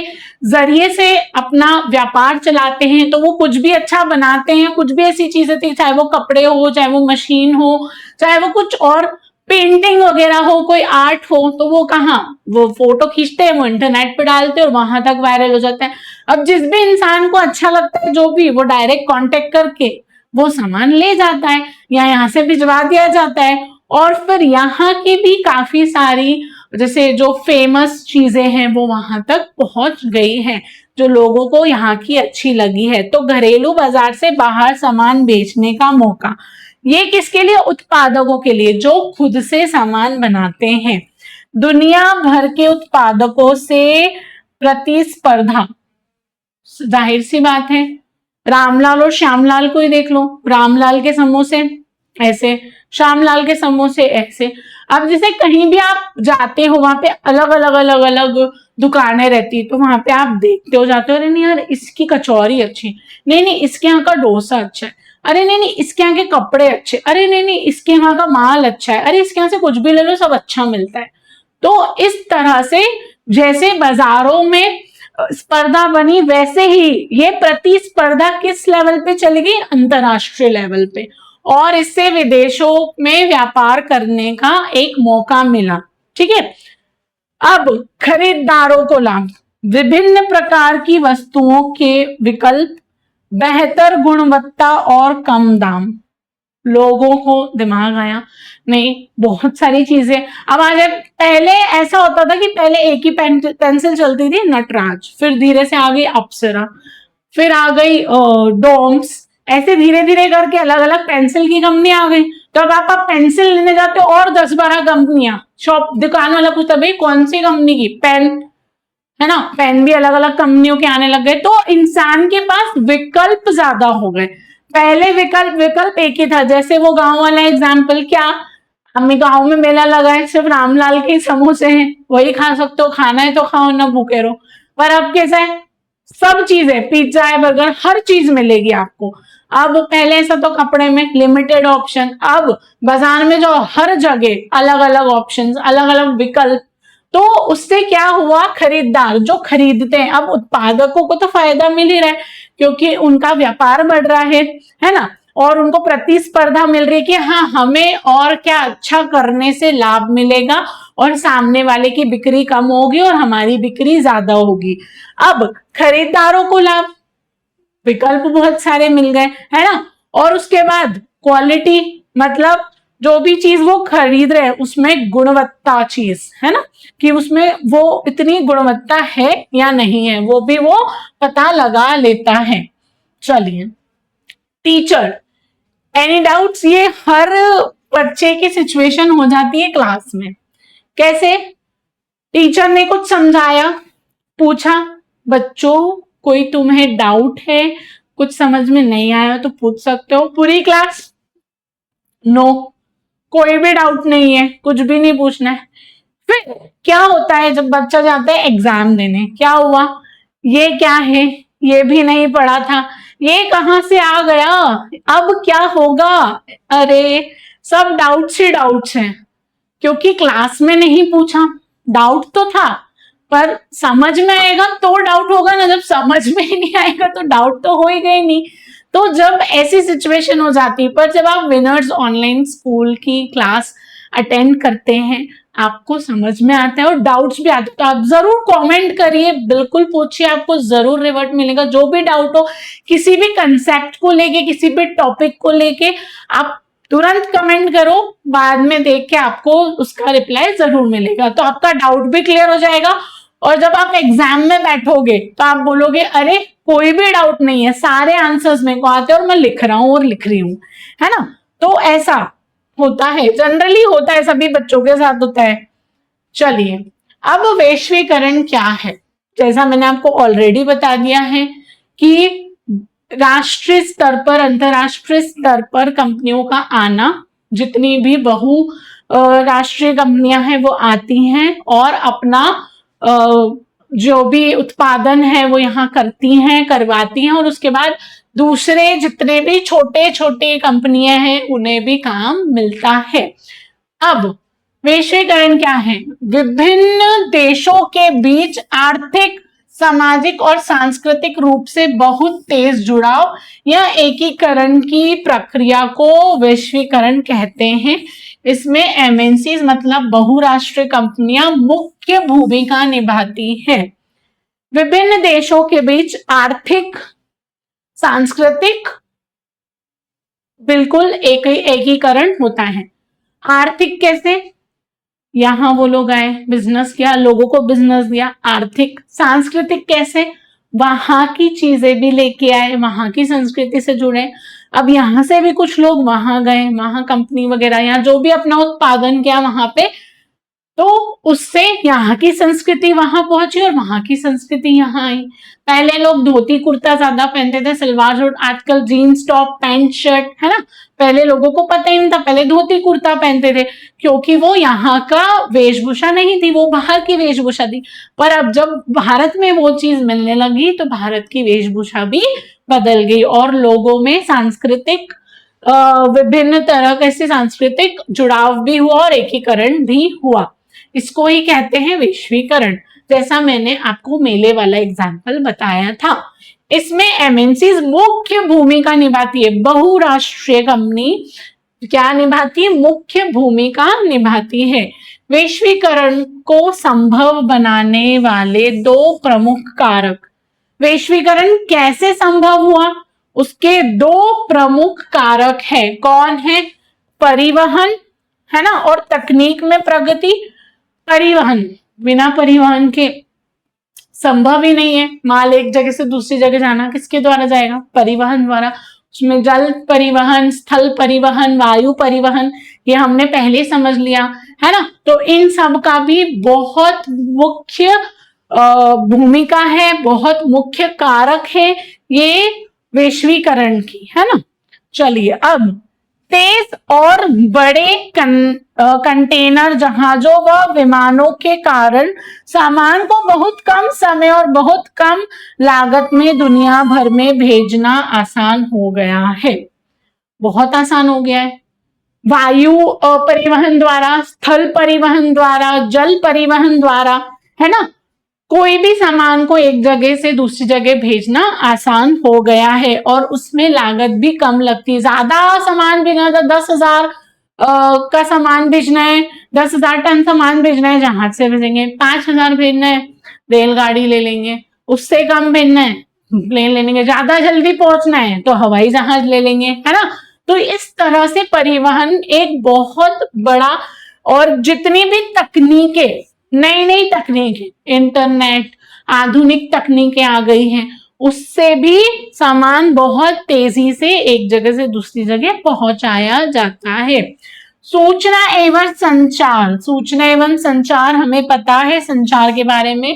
जरिए से अपना व्यापार चलाते हैं, तो वो कुछ भी अच्छा बनाते हैं, कुछ भी ऐसी चीजें थी, चाहे वो कपड़े हो, चाहे वो मशीन हो, चाहे वो कुछ और पेंटिंग वगैरह हो, कोई आर्ट हो, तो वो कहाँ, वो फोटो खींचते हैं, वो इंटरनेट पे डालते हैं और वहां तक वायरल हो जाता है। अब जिस भी इंसान को अच्छा लगता है, जो भी, वो डायरेक्ट कांटेक्ट करके वो सामान ले जाता है या यहाँ से भिजवा दिया जाता है। और फिर यहाँ की भी काफी सारी जैसे जो फेमस चीजें हैं वो वहां तक पहुंच गई हैं, जो लोगों को यहाँ की अच्छी लगी है। तो घरेलू बाजार से बाहर सामान बेचने का मौका, ये किसके लिए, उत्पादकों के लिए, जो खुद से सामान बनाते हैं। दुनिया भर के उत्पादकों से प्रतिस्पर्धा, जाहिर सी बात है, रामलाल और श्यामलाल को ही देख लो, रामलाल के समोसे ऐसे, श्यामलाल के समोसे ऐसे। अब जैसे कहीं भी आप जाते हो, वहां पे अलग अलग अलग अलग दुकानें रहती, तो वहां पे आप देखते हो, जाते हो, अरे नहीं यार इसकी कचौरी अच्छी, नहीं नहीं इसके यहाँ का डोसा अच्छा है, अरे नहीं नहीं इसके यहाँ के कपड़े अच्छे, अरे नहीं नहीं इसके यहाँ का माल अच्छा है, अरे इसके यहाँ से कुछ भी ले लो सब अच्छा मिलता है। तो इस तरह से जैसे बाजारों में स्पर्धा बनी, वैसे ही ये प्रतिस्पर्धा किस लेवल पे चलेगी, अंतरराष्ट्रीय लेवल पे, और इससे विदेशों में व्यापार करने का एक मौका मिला। ठीक है, अब खरीदारों को लाभ, विभिन्न प्रकार की वस्तुओं के विकल्प, बेहतर गुणवत्ता और कम दाम। लोगों को दिमाग आया, नहीं बहुत सारी चीजें अब आ जाए। पहले ऐसा होता था कि पहले एक ही पेंसिल चलती थी, नटराज, फिर धीरे से आ गई अप्सरा, फिर आ गई डोम्स, ऐसे धीरे धीरे करके अलग अलग पेंसिल की कंपनी आ गई। तो अब आप पेंसिल लेने जाते हो और 10-12 कंपनियां, शॉप दुकान वाला पूछता भाई कौन सी कंपनी की पेन है ना, पेन भी अलग अलग कंपनियों के आने लग गए। तो इंसान के पास विकल्प ज्यादा हो गए। पहले विकल्प एक ही था, जैसे वो गांव वाला एग्जाम्पल, क्या हमें गांव में मेला लगा है, सिर्फ रामलाल के समोसे हैं, वही खा सकते हो, खाना है तो खाओ ना भूखे रहो। पर अब कैसा है, सब चीजें, पिज्जा है, बर्गर, हर चीज मिलेगी आपको। अब पहले ऐसा तो कपड़े में लिमिटेड ऑप्शन, अब बाजार में जो हर जगह अलग अलग ऑप्शंस, अलग अलग विकल्प। तो उससे क्या हुआ, खरीदार जो खरीदते हैं, अब उत्पादकों को तो फायदा मिल ही रहा है क्योंकि उनका व्यापार बढ़ रहा है ना, और उनको प्रतिस्पर्धा मिल रही है कि हाँ हमें और क्या अच्छा करने से लाभ मिलेगा और सामने वाले की बिक्री कम होगी और हमारी बिक्री ज्यादा होगी। अब खरीदारों को लाभ, विकल्प बहुत सारे मिल गए, है ना, और उसके बाद क्वालिटी, मतलब जो भी चीज वो खरीद रहे हैं उसमें गुणवत्ता चीज है ना, कि उसमें वो इतनी गुणवत्ता है या नहीं है, वो भी वो पता लगा लेता है। चलिए, टीचर, एनी डाउट्स? ये हर बच्चे की सिचुएशन हो जाती है क्लास में। कैसे? टीचर ने कुछ समझाया, पूछा बच्चों कोई तुम्हें डाउट है, कुछ समझ में नहीं आया तो पूछ सकते हो। पूरी क्लास नो, कोई भी डाउट नहीं है, कुछ भी नहीं पूछना है। फिर क्या होता है जब बच्चा जाता है एग्जाम देने? क्या हुआ? ये क्या है, ये भी नहीं पढ़ा था, ये कहां से आ गया, अब क्या होगा? अरे सब डाउट्स ही डाउट्स हैं, क्योंकि क्लास में नहीं पूछा। डाउट तो था, पर समझ में आएगा तो डाउट होगा ना, जब समझ में ही नहीं आएगा तो डाउट तो हो ही गई नहीं। तो जब ऐसी सिचुएशन हो जाती है, पर जब आप विनर्स ऑनलाइन स्कूल की क्लास अटेंड करते हैं, आपको समझ में आता है और डाउट्स भी आते हैं, तो आप जरूर कमेंट करिए, बिल्कुल पूछिए, आपको जरूर रिवर्ट मिलेगा। जो भी डाउट हो किसी भी कंसेप्ट को लेके, किसी भी टॉपिक को लेके, आप तुरंत कमेंट करो, बाद में देख के आपको उसका रिप्लाई जरूर मिलेगा, तो आपका डाउट भी क्लियर हो जाएगा। और जब आप एग्जाम में बैठोगे तो आप बोलोगे अरे कोई भी डाउट नहीं है, सारे आंसर्स मेरे को आते हैं और मैं लिख रहा हूं और लिख रही हूं, है ना। तो ऐसा होता है, जनरली होता है, सभी बच्चों के साथ होता है। चलिए, अब वैश्वीकरण क्या है? जैसा मैंने आपको ऑलरेडी बता दिया है कि राष्ट्रीय स्तर पर, अंतरराष्ट्रीय स्तर पर कंपनियों का आना, जितनी भी बहु राष्ट्रीय कंपनियां हैं वो आती हैं और अपना जो भी उत्पादन है वो यहाँ करती हैं, करवाती हैं, और उसके बाद दूसरे जितने भी छोटे छोटे कंपनियां हैं उन्हें भी काम मिलता है। अब वैश्वीकरण क्या है? विभिन्न देशों के बीच आर्थिक, सामाजिक और सांस्कृतिक रूप से बहुत तेज जुड़ाव या एकीकरण की प्रक्रिया को वैश्वीकरण कहते हैं। इसमें एमएनसीज मतलब बहुराष्ट्रीय कंपनियां मुख्य भूमिका निभाती हैं। विभिन्न देशों के बीच आर्थिक, सांस्कृतिक, बिल्कुल एकीकरण होता है। आर्थिक कैसे? यहाँ वो लोग आए, बिजनेस किया, लोगों को बिजनेस दिया, आर्थिक। सांस्कृतिक कैसे? वहां की चीजें भी लेके आए, वहां की संस्कृति से जुड़े। अब यहाँ से भी कुछ लोग वहां गए, वहां कंपनी वगैरह, यहाँ जो भी अपना उत्पादन किया वहां पे, तो उससे यहाँ की संस्कृति वहां पहुंची और वहां की संस्कृति यहाँ आई। पहले लोग धोती कुर्ता ज्यादा पहनते थे, सलवार सूट, आजकल जीन्स टॉप पैंट शर्ट, है ना। पहले लोगों को पता ही नहीं था, पहले धोती कुर्ता पहनते थे, क्योंकि वो यहाँ का वेशभूषा नहीं थी, वो बाहर की वेशभूषा थी। पर अब जब भारत में वो चीज मिलने लगी तो भारत की वेशभूषा भी बदल गई और लोगों में सांस्कृतिक विभिन्न तरह के सांस्कृतिक जुड़ाव भी हुआ और एकीकरण भी हुआ। इसको ही कहते हैं वैश्वीकरण, जैसा मैंने आपको मेले वाला एग्जाम्पल बताया था। इसमें एमएनसीज मुख्य भूमिका निभाती है। बहुराष्ट्रीय कंपनी क्या निभाती है? मुख्य भूमिका निभाती है। वैश्वीकरण को संभव बनाने वाले दो प्रमुख कारक। वैश्वीकरण कैसे संभव हुआ? उसके दो प्रमुख कारक है। कौन है? परिवहन, है ना, और तकनीक में प्रगति। परिवहन, बिना परिवहन के संभव ही नहीं है। माल एक जगह से दूसरी जगह जाना किसके द्वारा जाएगा? परिवहन द्वारा। उसमें जल परिवहन, स्थल परिवहन, वायु परिवहन, ये हमने पहले समझ लिया, है ना। तो इन सब का भी बहुत मुख्य भूमिका है, बहुत मुख्य कारक है ये वैश्वीकरण की, है ना। चलिए, अब तेज और बड़े कंटेनर जहाजों व विमानों के कारण सामान को बहुत कम समय और बहुत कम लागत में दुनिया भर में भेजना आसान हो गया है। बहुत आसान हो गया है। वायु परिवहन द्वारा, स्थल परिवहन द्वारा, जल परिवहन द्वारा, है ना, कोई भी सामान को एक जगह से दूसरी जगह भेजना आसान हो गया है और उसमें लागत भी कम लगती है। ज्यादा सामान भेजना था, 10,000 का सामान भेजना है, 10,000 टन सामान भेजना है, जहाज से भेजेंगे। 5,000 भेजना है, रेलगाड़ी ले लेंगे। उससे कम भेजना है, प्लेन ले लेंगे। ज्यादा जल्दी पहुंचना है तो हवाई जहाज ले लेंगे, है ना। तो इस तरह से परिवहन एक बहुत बड़ा, और जितनी भी तकनीकें, नई नई तकनीकें, इंटरनेट, आधुनिक तकनीकें आ गई हैं, उससे भी सामान बहुत तेजी से एक जगह से दूसरी जगह पहुंचाया जाता है। सूचना एवं संचार, सूचना एवं संचार हमें पता है संचार के बारे में।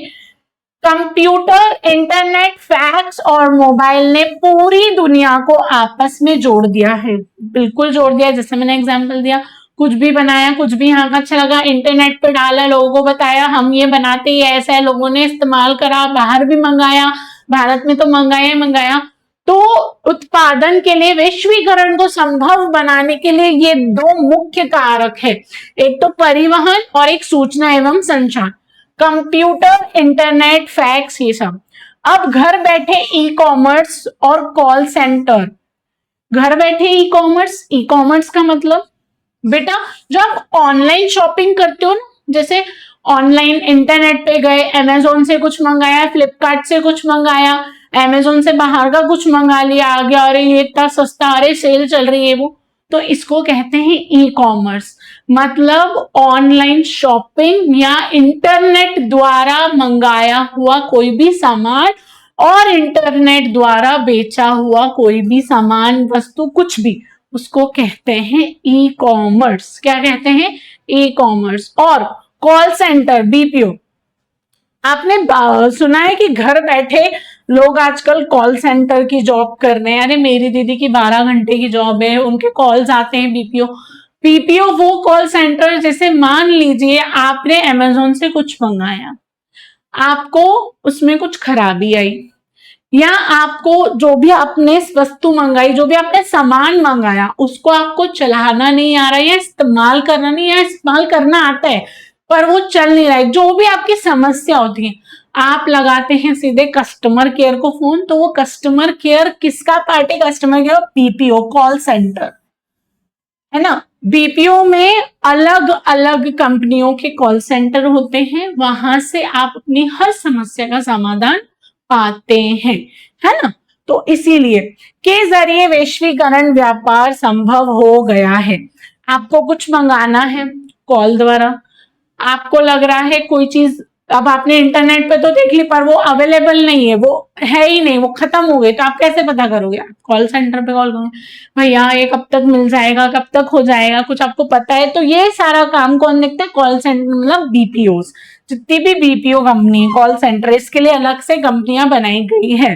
कंप्यूटर, इंटरनेट, फैक्स और मोबाइल ने पूरी दुनिया को आपस में जोड़ दिया है, बिल्कुल जोड़ दिया। जैसे मैंने एग्जांपल दिया, कुछ भी बनाया, कुछ भी यहाँ का अच्छा लगा, इंटरनेट पे डाला, लोगों को बताया हम ये बनाते ही ऐसा है, लोगों ने इस्तेमाल करा, बाहर भी मंगाया, भारत में तो मंगाया ही मंगाया। तो उत्पादन के लिए, वैश्वीकरण को संभव बनाने के लिए ये दो मुख्य कारक है, एक तो परिवहन और एक सूचना एवं संचार। कंप्यूटर, इंटरनेट, फैक्स, ये सब। अब घर बैठे ई कॉमर्स और कॉल सेंटर। घर बैठे ई कॉमर्स, ई कॉमर्स का मतलब बेटा जब आप ऑनलाइन शॉपिंग करते हो ना, जैसे ऑनलाइन इंटरनेट पे गए, अमेजोन से कुछ मंगाया, फ्लिपकार्ट से कुछ मंगाया, अमेजोन से बाहर का कुछ मंगा लिया, आ गया, अरे ये इतना सस्ता, अरे सेल चल रही है वो, तो इसको कहते हैं ई कॉमर्स। मतलब ऑनलाइन शॉपिंग या इंटरनेट द्वारा मंगाया हुआ कोई भी सामान और इंटरनेट द्वारा बेचा हुआ कोई भी सामान, वस्तु, कुछ भी, उसको कहते हैं ई कॉमर्स। क्या कहते हैं? E commerce. और कॉल सेंटर, बीपीओ, आपने सुना है कि घर बैठे लोग आजकल कॉल सेंटर की जॉब कर रहे हैं। अरे मेरी दीदी की 12 घंटे की जॉब है, उनके कॉल्स आते हैं बीपीओ। बीपीओ वो कॉल सेंटर, जैसे मान लीजिए आपने अमेजोन से कुछ मंगाया, आपको उसमें कुछ खराबी आई, या आपको जो भी आपने वस्तु मंगाई, जो भी आपने सामान मंगाया, उसको आपको चलाना नहीं आ रहा है, या इस्तेमाल करना नहीं, या इस्तेमाल करना आता है पर वो चल नहीं रहा है, जो भी आपकी समस्या होती है, आप लगाते हैं सीधे कस्टमर केयर को फोन। तो वो कस्टमर केयर किसका पार्ट है? Customer care BPO, call centre, है ना। बीपीओ में अलग अलग कंपनियों के कॉल सेंटर होते हैं, वहां से आप अपनी हर समस्या का समाधान पाते हैं, है ना। तो इसीलिए के जरिए वैश्वीकरण व्यापार संभव हो गया है। आपको कुछ मंगाना है कॉल द्वारा, आपको लग रहा है कोई चीज, अब आपने इंटरनेट पे तो देख ली पर वो अवेलेबल नहीं है, वो है ही नहीं, वो खत्म हो गई, तो आप कैसे पता करोगे? आप कॉल सेंटर पे कॉल करोगे, भैया ये कब तक मिल जाएगा, कब तक हो जाएगा, कुछ आपको पता है? तो ये सारा काम कौन देखता है? कॉल सेंटर, मतलब बीपीओ। जितनी भी बीपीओ कंपनी, कॉल सेंटर, इसके लिए अलग से कंपनियां बनाई गई है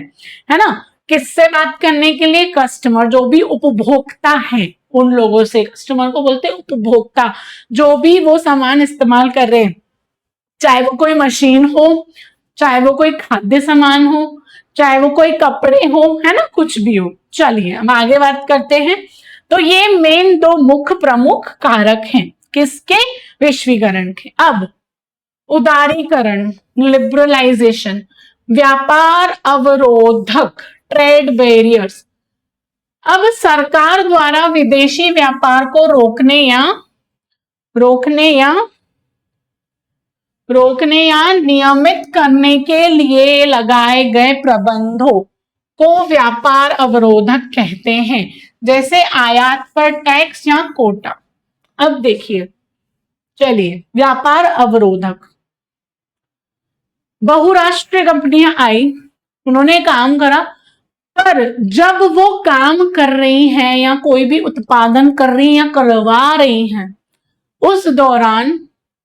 ना। किससे बात करने के लिए? कस्टमर, जो भी उपभोक्ता है उन लोगों से। कस्टमर को बोलते हैं उपभोक्ता, जो भी वो सामान इस्तेमाल कर रहे हैं, चाहे वो कोई मशीन हो, चाहे वो कोई खाद्य सामान हो, चाहे वो कोई कपड़े हो, है ना, कुछ भी हो। चलिए हम आगे बात करते हैं। तो ये मेन दो मुख्य प्रमुख कारक हैं किसके? वैश्वीकरण के। अब उदारीकरण, लिबरलाइजेशन, व्यापार अवरोधक, ट्रेड बैरियर्स। अब सरकार द्वारा विदेशी व्यापार को रोकने या नियमित करने के लिए लगाए गए प्रबंधों को व्यापार अवरोधक कहते हैं, जैसे आयात पर टैक्स या कोटा। अब देखिए, चलिए, व्यापार अवरोधक, बहुराष्ट्रीय कंपनियां आई, उन्होंने काम करा, पर जब वो काम कर रही हैं या कोई भी उत्पादन कर रही हैं या करवा रही हैं, उस दौरान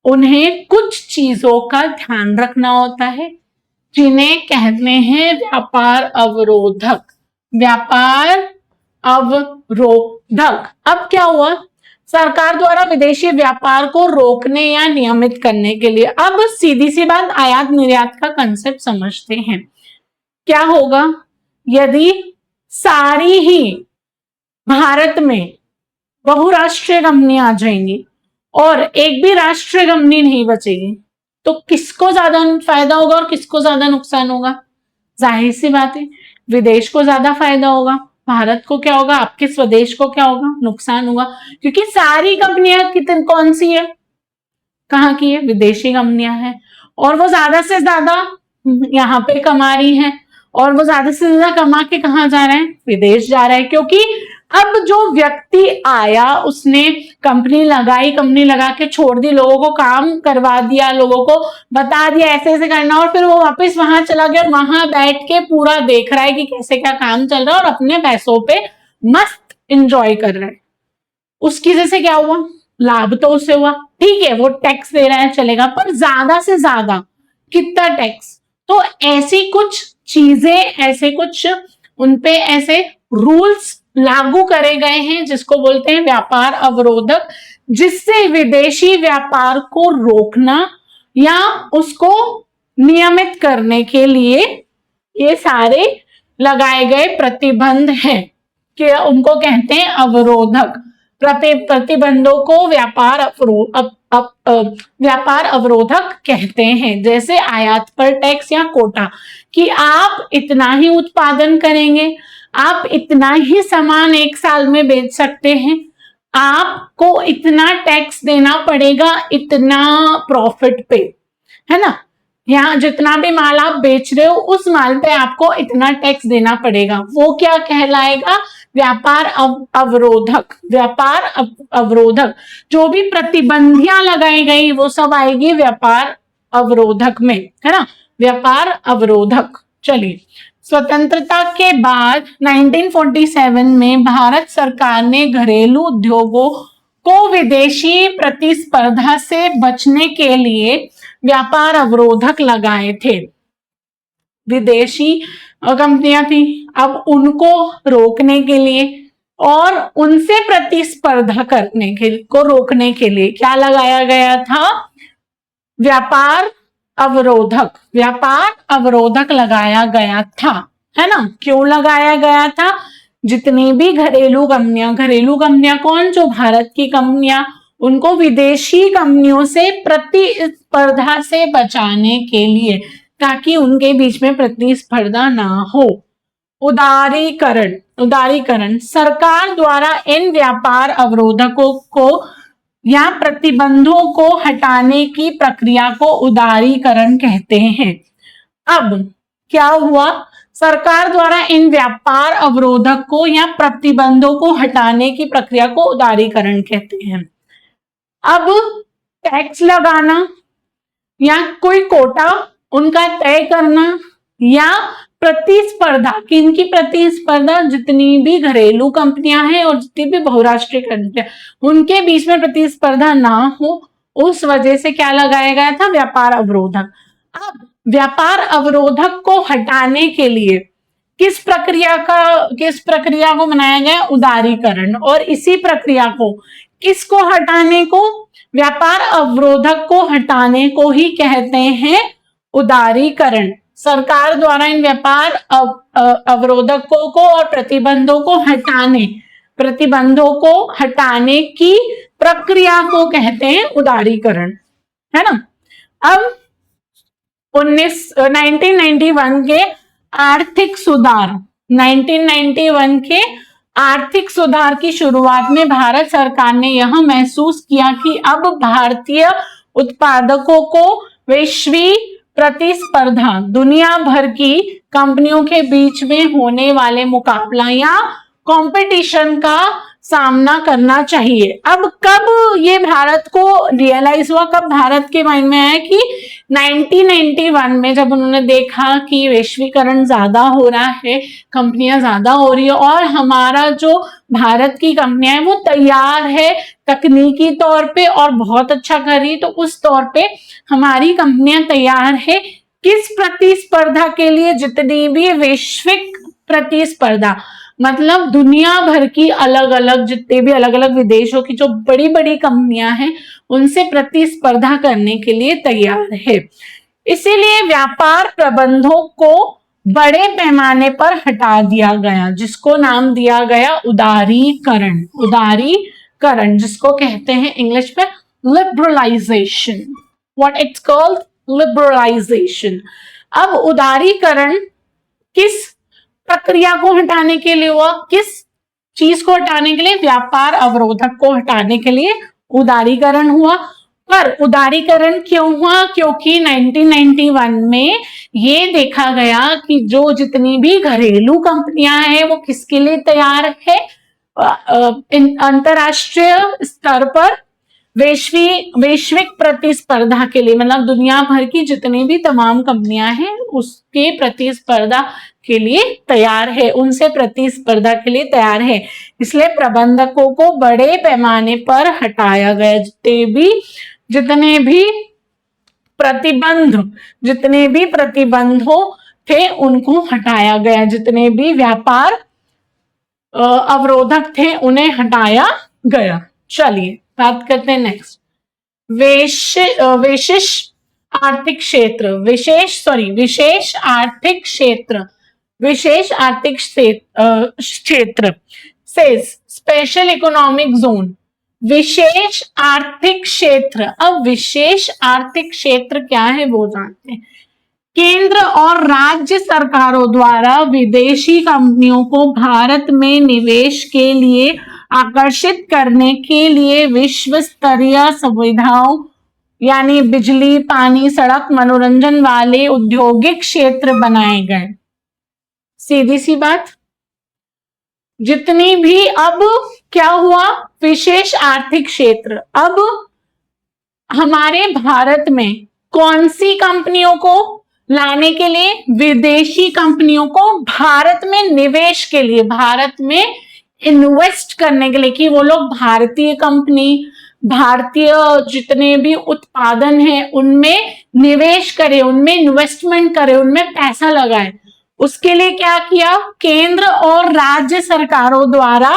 उन्हें कुछ चीजों का ध्यान रखना होता है, जिन्हें कहते हैं व्यापार अवरोधक। व्यापार अवरोधक। अब क्या हुआ? सरकार द्वारा विदेशी व्यापार को रोकने या नियमित करने के लिए, अब सीधी सी बात, आयात निर्यात का कंसेप्ट समझते हैं। क्या होगा यदि सारी ही भारत में बहुराष्ट्रीय कंपनियां आ जाएंगी और एक भी राष्ट्रीय कंपनी नहीं बचेगी, तो किसको ज्यादा फायदा होगा और किसको ज्यादा नुकसान होगा? जाहिर सी बात है, विदेश को ज्यादा फायदा होगा, भारत को क्या होगा? आपके स्वदेश को क्या होगा? नुकसान होगा, क्योंकि सारी कंपनियां कितनी, कौन सी है, कहाँ की है? विदेशी कंपनियां हैं, और वो ज्यादा से ज्यादा यहाँ पे कमा रही हैं, और वो ज्यादा से ज्यादा कमा के कहाँ जा रहे हैं? विदेश जा रहे हैं, क्योंकि अब जो व्यक्ति आया, उसने कंपनी लगाई, कंपनी लगा के छोड़ दी, लोगों को काम करवा दिया, लोगों को बता दिया ऐसे ऐसे करना, और फिर वो वापस वहां चला गया, वहां बैठ के पूरा देख रहा है कि कैसे क्या काम चल रहा है और अपने पैसों पे मस्त एंजॉय कर रहा है। उसकी वजह से क्या हुआ? लाभ तो उसे हुआ, ठीक है, वो टैक्स दे रहा है, चलेगा, पर ज्यादा से ज्यादा कितना टैक्स? तो ऐसी कुछ चीजें, ऐसे कुछ उनपे ऐसे रूल्स लागू करे गए हैं जिसको बोलते हैं व्यापार अवरोधक, जिससे विदेशी व्यापार को रोकना या उसको नियमित करने के लिए ये सारे लगाए गए प्रतिबंध हैं कि उनको कहते हैं अवरोधक। प्रतिबंधों को व्यापार अवरोधक कहते हैं। जैसे आयात पर टैक्स या कोटा, कि आप इतना ही उत्पादन करेंगे, आप इतना ही सामान एक साल में बेच सकते हैं, आपको इतना टैक्स देना पड़ेगा इतना प्रॉफिट पे, है ना, यहाँ जितना भी माल आप बेच रहे हो उस माल पे आपको इतना टैक्स देना पड़ेगा। वो क्या कहलाएगा? व्यापार अवरोधक। व्यापार अवरोधक, जो भी प्रतिबंधियां लगाई गई वो सब आएगी व्यापार अवरोधक में, है ना, व्यापार अवरोधक। चलिए, स्वतंत्रता के बाद 1947 में भारत सरकार ने घरेलू उद्योगों को विदेशी प्रतिस्पर्धा से बचने के लिए व्यापार अवरोधक लगाए थे। विदेशी कंपनियां थी, अब उनको रोकने के लिए और उनसे प्रतिस्पर्धा करने के को रोकने के लिए क्या लगाया गया था? व्यापार अवरोधक। व्यापार अवरोधक लगाया गया था, है ना। क्यों लगाया गया था? जितनी भी घरेलू कंपनियां कौन? जो भारत की कंपनियां, उनको विदेशी कंपनियों से प्रतिस्पर्धा से बचाने के लिए, ताकि उनके बीच में प्रतिस्पर्धा ना हो। उदारीकरण, सरकार द्वारा इन व्यापार अवरोधकों को या प्रतिबंधों को हटाने की प्रक्रिया को उदारीकरण कहते हैं। अब क्या हुआ? सरकार द्वारा इन व्यापार अवरोधक को या प्रतिबंधों को हटाने की प्रक्रिया को उदारीकरण कहते हैं। अब टैक्स लगाना या कोई कोटा उनका तय करना या प्रतिस्पर्धा, किनकी प्रतिस्पर्धा? जितनी भी घरेलू कंपनियां हैं और जितनी भी बहुराष्ट्रीय कंपनियां, उनके बीच में प्रतिस्पर्धा ना हो, उस वजह से क्या लगाया गया था? व्यापार अवरोधक। अब व्यापार अवरोधक को हटाने के लिए किस प्रक्रिया को बनाया गया? उदारीकरण। और इसी प्रक्रिया को, किसको हटाने को? व्यापार अवरोधक को हटाने को ही कहते हैं उदारीकरण। सरकार द्वारा इन व्यापार अवरोधकों को और प्रतिबंधों को हटाने की प्रक्रिया को कहते हैं उदारीकरण, है ना। अब 1991 के आर्थिक सुधार, 1991 के आर्थिक सुधार की शुरुआत में भारत सरकार ने यह महसूस किया कि अब भारतीय उत्पादकों को वैश्विक प्रतिस्पर्धा, दुनिया भर की कंपनियों के बीच में होने वाले मुकाबला या कंपटीशन का सामना करना चाहिए। अब कब ये भारत को रियलाइज हुआ, कब भारत के माइंड में आया? कि 1991 में, जब उन्होंने देखा कि वैश्वीकरण ज्यादा हो रहा है, कंपनियां ज्यादा हो रही है और हमारा जो भारत की कंपनियां है वो तैयार है तकनीकी तौर पे और बहुत अच्छा कर रही है, तो उस तौर पे हमारी कंपनियां तैयार है किस प्रतिस्पर्धा के लिए? जितनी भी वैश्विक प्रतिस्पर्धा, मतलब दुनिया भर की अलग अलग, जितने भी अलग अलग विदेशों की जो बड़ी बड़ी कंपनियां हैं उनसे प्रतिस्पर्धा करने के लिए तैयार है। इसीलिए व्यापार प्रबंधों को बड़े पैमाने पर हटा दिया गया, जिसको नाम दिया गया उदारीकरण। उदारीकरण जिसको कहते हैं इंग्लिश में liberalisation, what it's called, liberalisation. अब उदारीकरण किस प्रक्रिया को हटाने के लिए हुआ? किस चीज को हटाने के लिए? व्यापार अवरोधक को हटाने के लिए उदारीकरण हुआ। पर उदारीकरण क्यों हुआ? क्योंकि 1991 में ये देखा गया कि जो जितनी भी घरेलू कंपनियां हैं वो किसके लिए तैयार है? अंतरराष्ट्रीय स्तर पर वैश्विक प्रतिस्पर्धा के लिए, मतलब दुनिया भर की जितनी भी तमाम कंपनियां हैं उसके प्रतिस्पर्धा के लिए तैयार है, उनसे प्रतिस्पर्धा के लिए तैयार है। इसलिए प्रबंधकों को बड़े पैमाने पर हटाया गया। जितने भी प्रतिबंधों थे उनको हटाया गया, जितने भी व्यापार अवरोधक थे उन्हें हटाया गया। चलिए बात करते हैं नेक्स्ट, विशेष आर्थिक क्षेत्र, विशेष आर्थिक क्षेत्र से स्पेशल इकोनॉमिक जोन, विशेष आर्थिक क्षेत्र। अब विशेष आर्थिक क्षेत्र क्या है वो जानते हैं। केंद्र और राज्य सरकारों द्वारा विदेशी कंपनियों को भारत में निवेश के लिए आकर्षित करने के लिए विश्व स्तरीय सुविधाओं यानी बिजली, पानी, सड़क, मनोरंजन वाले औद्योगिक क्षेत्र बनाए गए। सीधी सी बात, जितनी भी अब क्या हुआ, विशेष आर्थिक क्षेत्र। अब हमारे भारत में कौन सी कंपनियों को लाने के लिए, विदेशी कंपनियों को भारत में निवेश के लिए, भारत में इन्वेस्ट करने के लिए, कि वो लोग भारतीय कंपनी, भारतीय जितने भी उत्पादन है उनमें निवेश करे, उनमें इन्वेस्टमेंट करे, उनमें पैसा लगाए। उसके लिए क्या किया, केंद्र और राज्य सरकारों द्वारा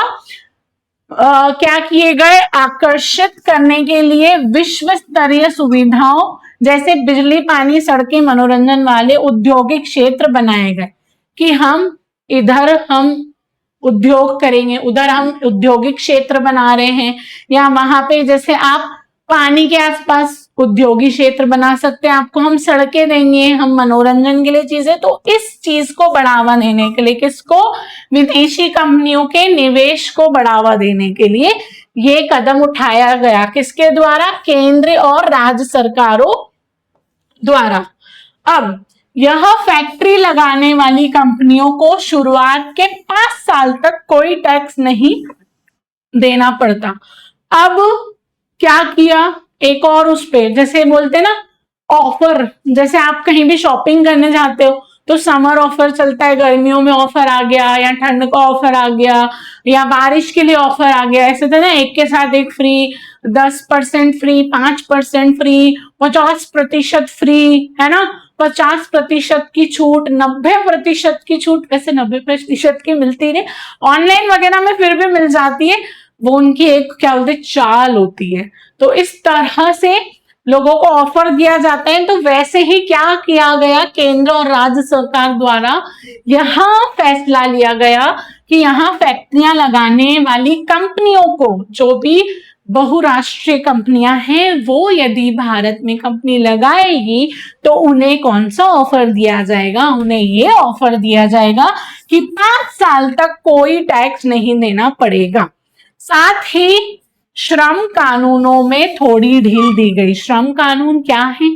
क्या किए गए, आकर्षित करने के लिए विश्व स्तरीय सुविधाओं जैसे बिजली, पानी, सड़कें, मनोरंजन वाले औद्योगिक क्षेत्र बनाए गए, कि इधर हम उद्योग करेंगे, उधर हम औद्योगिक क्षेत्र बना रहे हैं, या वहां पे जैसे आप पानी के आसपास औद्योगिक क्षेत्र बना सकते हैं, आपको हम सड़कें देंगे, हम मनोरंजन के लिए चीजें। तो इस चीज को बढ़ावा देने के लिए, किसको, विदेशी कंपनियों के निवेश को बढ़ावा देने के लिए ये कदम उठाया गया। किसके द्वारा, केंद्र और राज्य सरकारों द्वारा। अब यह फैक्ट्री लगाने वाली कंपनियों को शुरुआत के 5 साल तक कोई टैक्स नहीं देना पड़ता। अब क्या किया, एक और उस पे जैसे बोलते ना ऑफर, जैसे आप कहीं भी शॉपिंग करने जाते हो तो समर ऑफर चलता है, गर्मियों में ऑफर आ गया, या ठंड का ऑफर आ गया, या बारिश के लिए ऑफर आ गया, ऐसे था ना, एक के साथ एक फ्री, 10% फ्री, 5% फ्री, 50% फ्री, है ना, 50% की छूट, 90% की छूट। वैसे 90% की मिलती नहीं, ऑनलाइन वगैरह में फिर भी मिल जाती है, वो उनकी एक क्या बोलते चाल होती है। तो इस तरह से लोगों को ऑफर दिया जाता है। तो वैसे ही क्या किया गया, केंद्र और राज्य सरकार द्वारा यहाँ फैसला लिया गया कि यहाँ फैक्ट्रियां लगाने वाली कंपनियों को, जो भी बहुराष्ट्रीय कंपनियां हैं, वो यदि भारत में कंपनी लगाएगी तो उन्हें कौन सा ऑफर दिया जाएगा, उन्हें ये ऑफर दिया जाएगा कि 5 साल तक कोई टैक्स नहीं देना पड़ेगा। साथ ही श्रम कानूनों में थोड़ी ढील दी गई। श्रम कानून क्या है,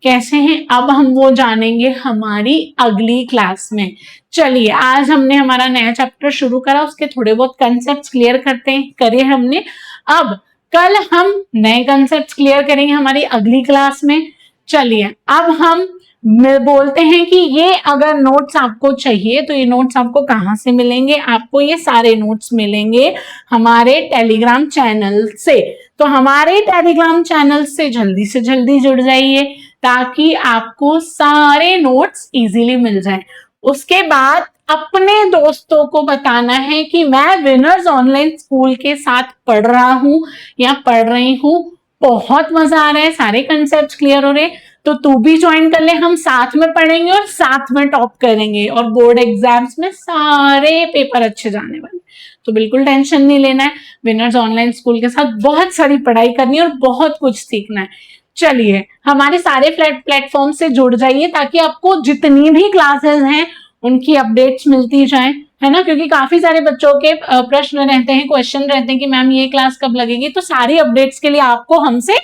कैसे हैं, अब हम वो जानेंगे हमारी अगली क्लास में। चलिए आज हमने हमारा नया चैप्टर शुरू करा, उसके थोड़े बहुत कंसेप्ट क्लियर करे हमने। अब कल हम नए कंसेप्ट क्लियर करेंगे हमारी अगली क्लास में। चलिए अब हम बोलते हैं कि ये अगर नोट्स आपको चाहिए तो ये नोट्स आपको कहाँ से मिलेंगे, आपको ये सारे नोट्स मिलेंगे हमारे टेलीग्राम चैनल से। तो हमारे टेलीग्राम चैनल से जल्दी जुड़ जाइए ताकि आपको सारे नोट्स इजीली मिल जाए। उसके बाद अपने दोस्तों को बताना है कि मैं विनर्स ऑनलाइन स्कूल के साथ पढ़ रहा हूँ या पढ़ रही हूँ, बहुत मजा आ रहा है, सारे कंसेप्ट क्लियर हो रहे हैं, तो तू भी ज्वाइन कर ले, हम साथ में पढ़ेंगे और साथ में टॉप करेंगे और बोर्ड एग्जाम्स में सारे पेपर अच्छे जाने वाले। तो बिल्कुल टेंशन नहीं लेना है, विनर्स ऑनलाइन स्कूल के साथ बहुत सारी पढ़ाई करनी है और बहुत कुछ सीखना है। चलिए हमारे सारे प्लेटफॉर्म से जुड़ जाइए ताकि आपको जितनी भी क्लासेस हैं उनकी अपडेट्स मिलती जाए, है ना, क्योंकि काफी सारे बच्चों के प्रश्न रहते हैं, क्वेश्चन रहते हैं कि मैम ये क्लास कब लगेगी। तो सारी अपडेट्स के लिए आपको हमसे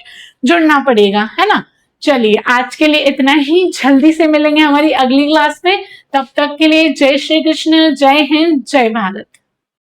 जुड़ना पड़ेगा, है ना। चलिए आज के लिए इतना ही, जल्दी से मिलेंगे हमारी अगली क्लास में। तब तक के लिए जय श्री कृष्ण, जय हिंद, जय भारत।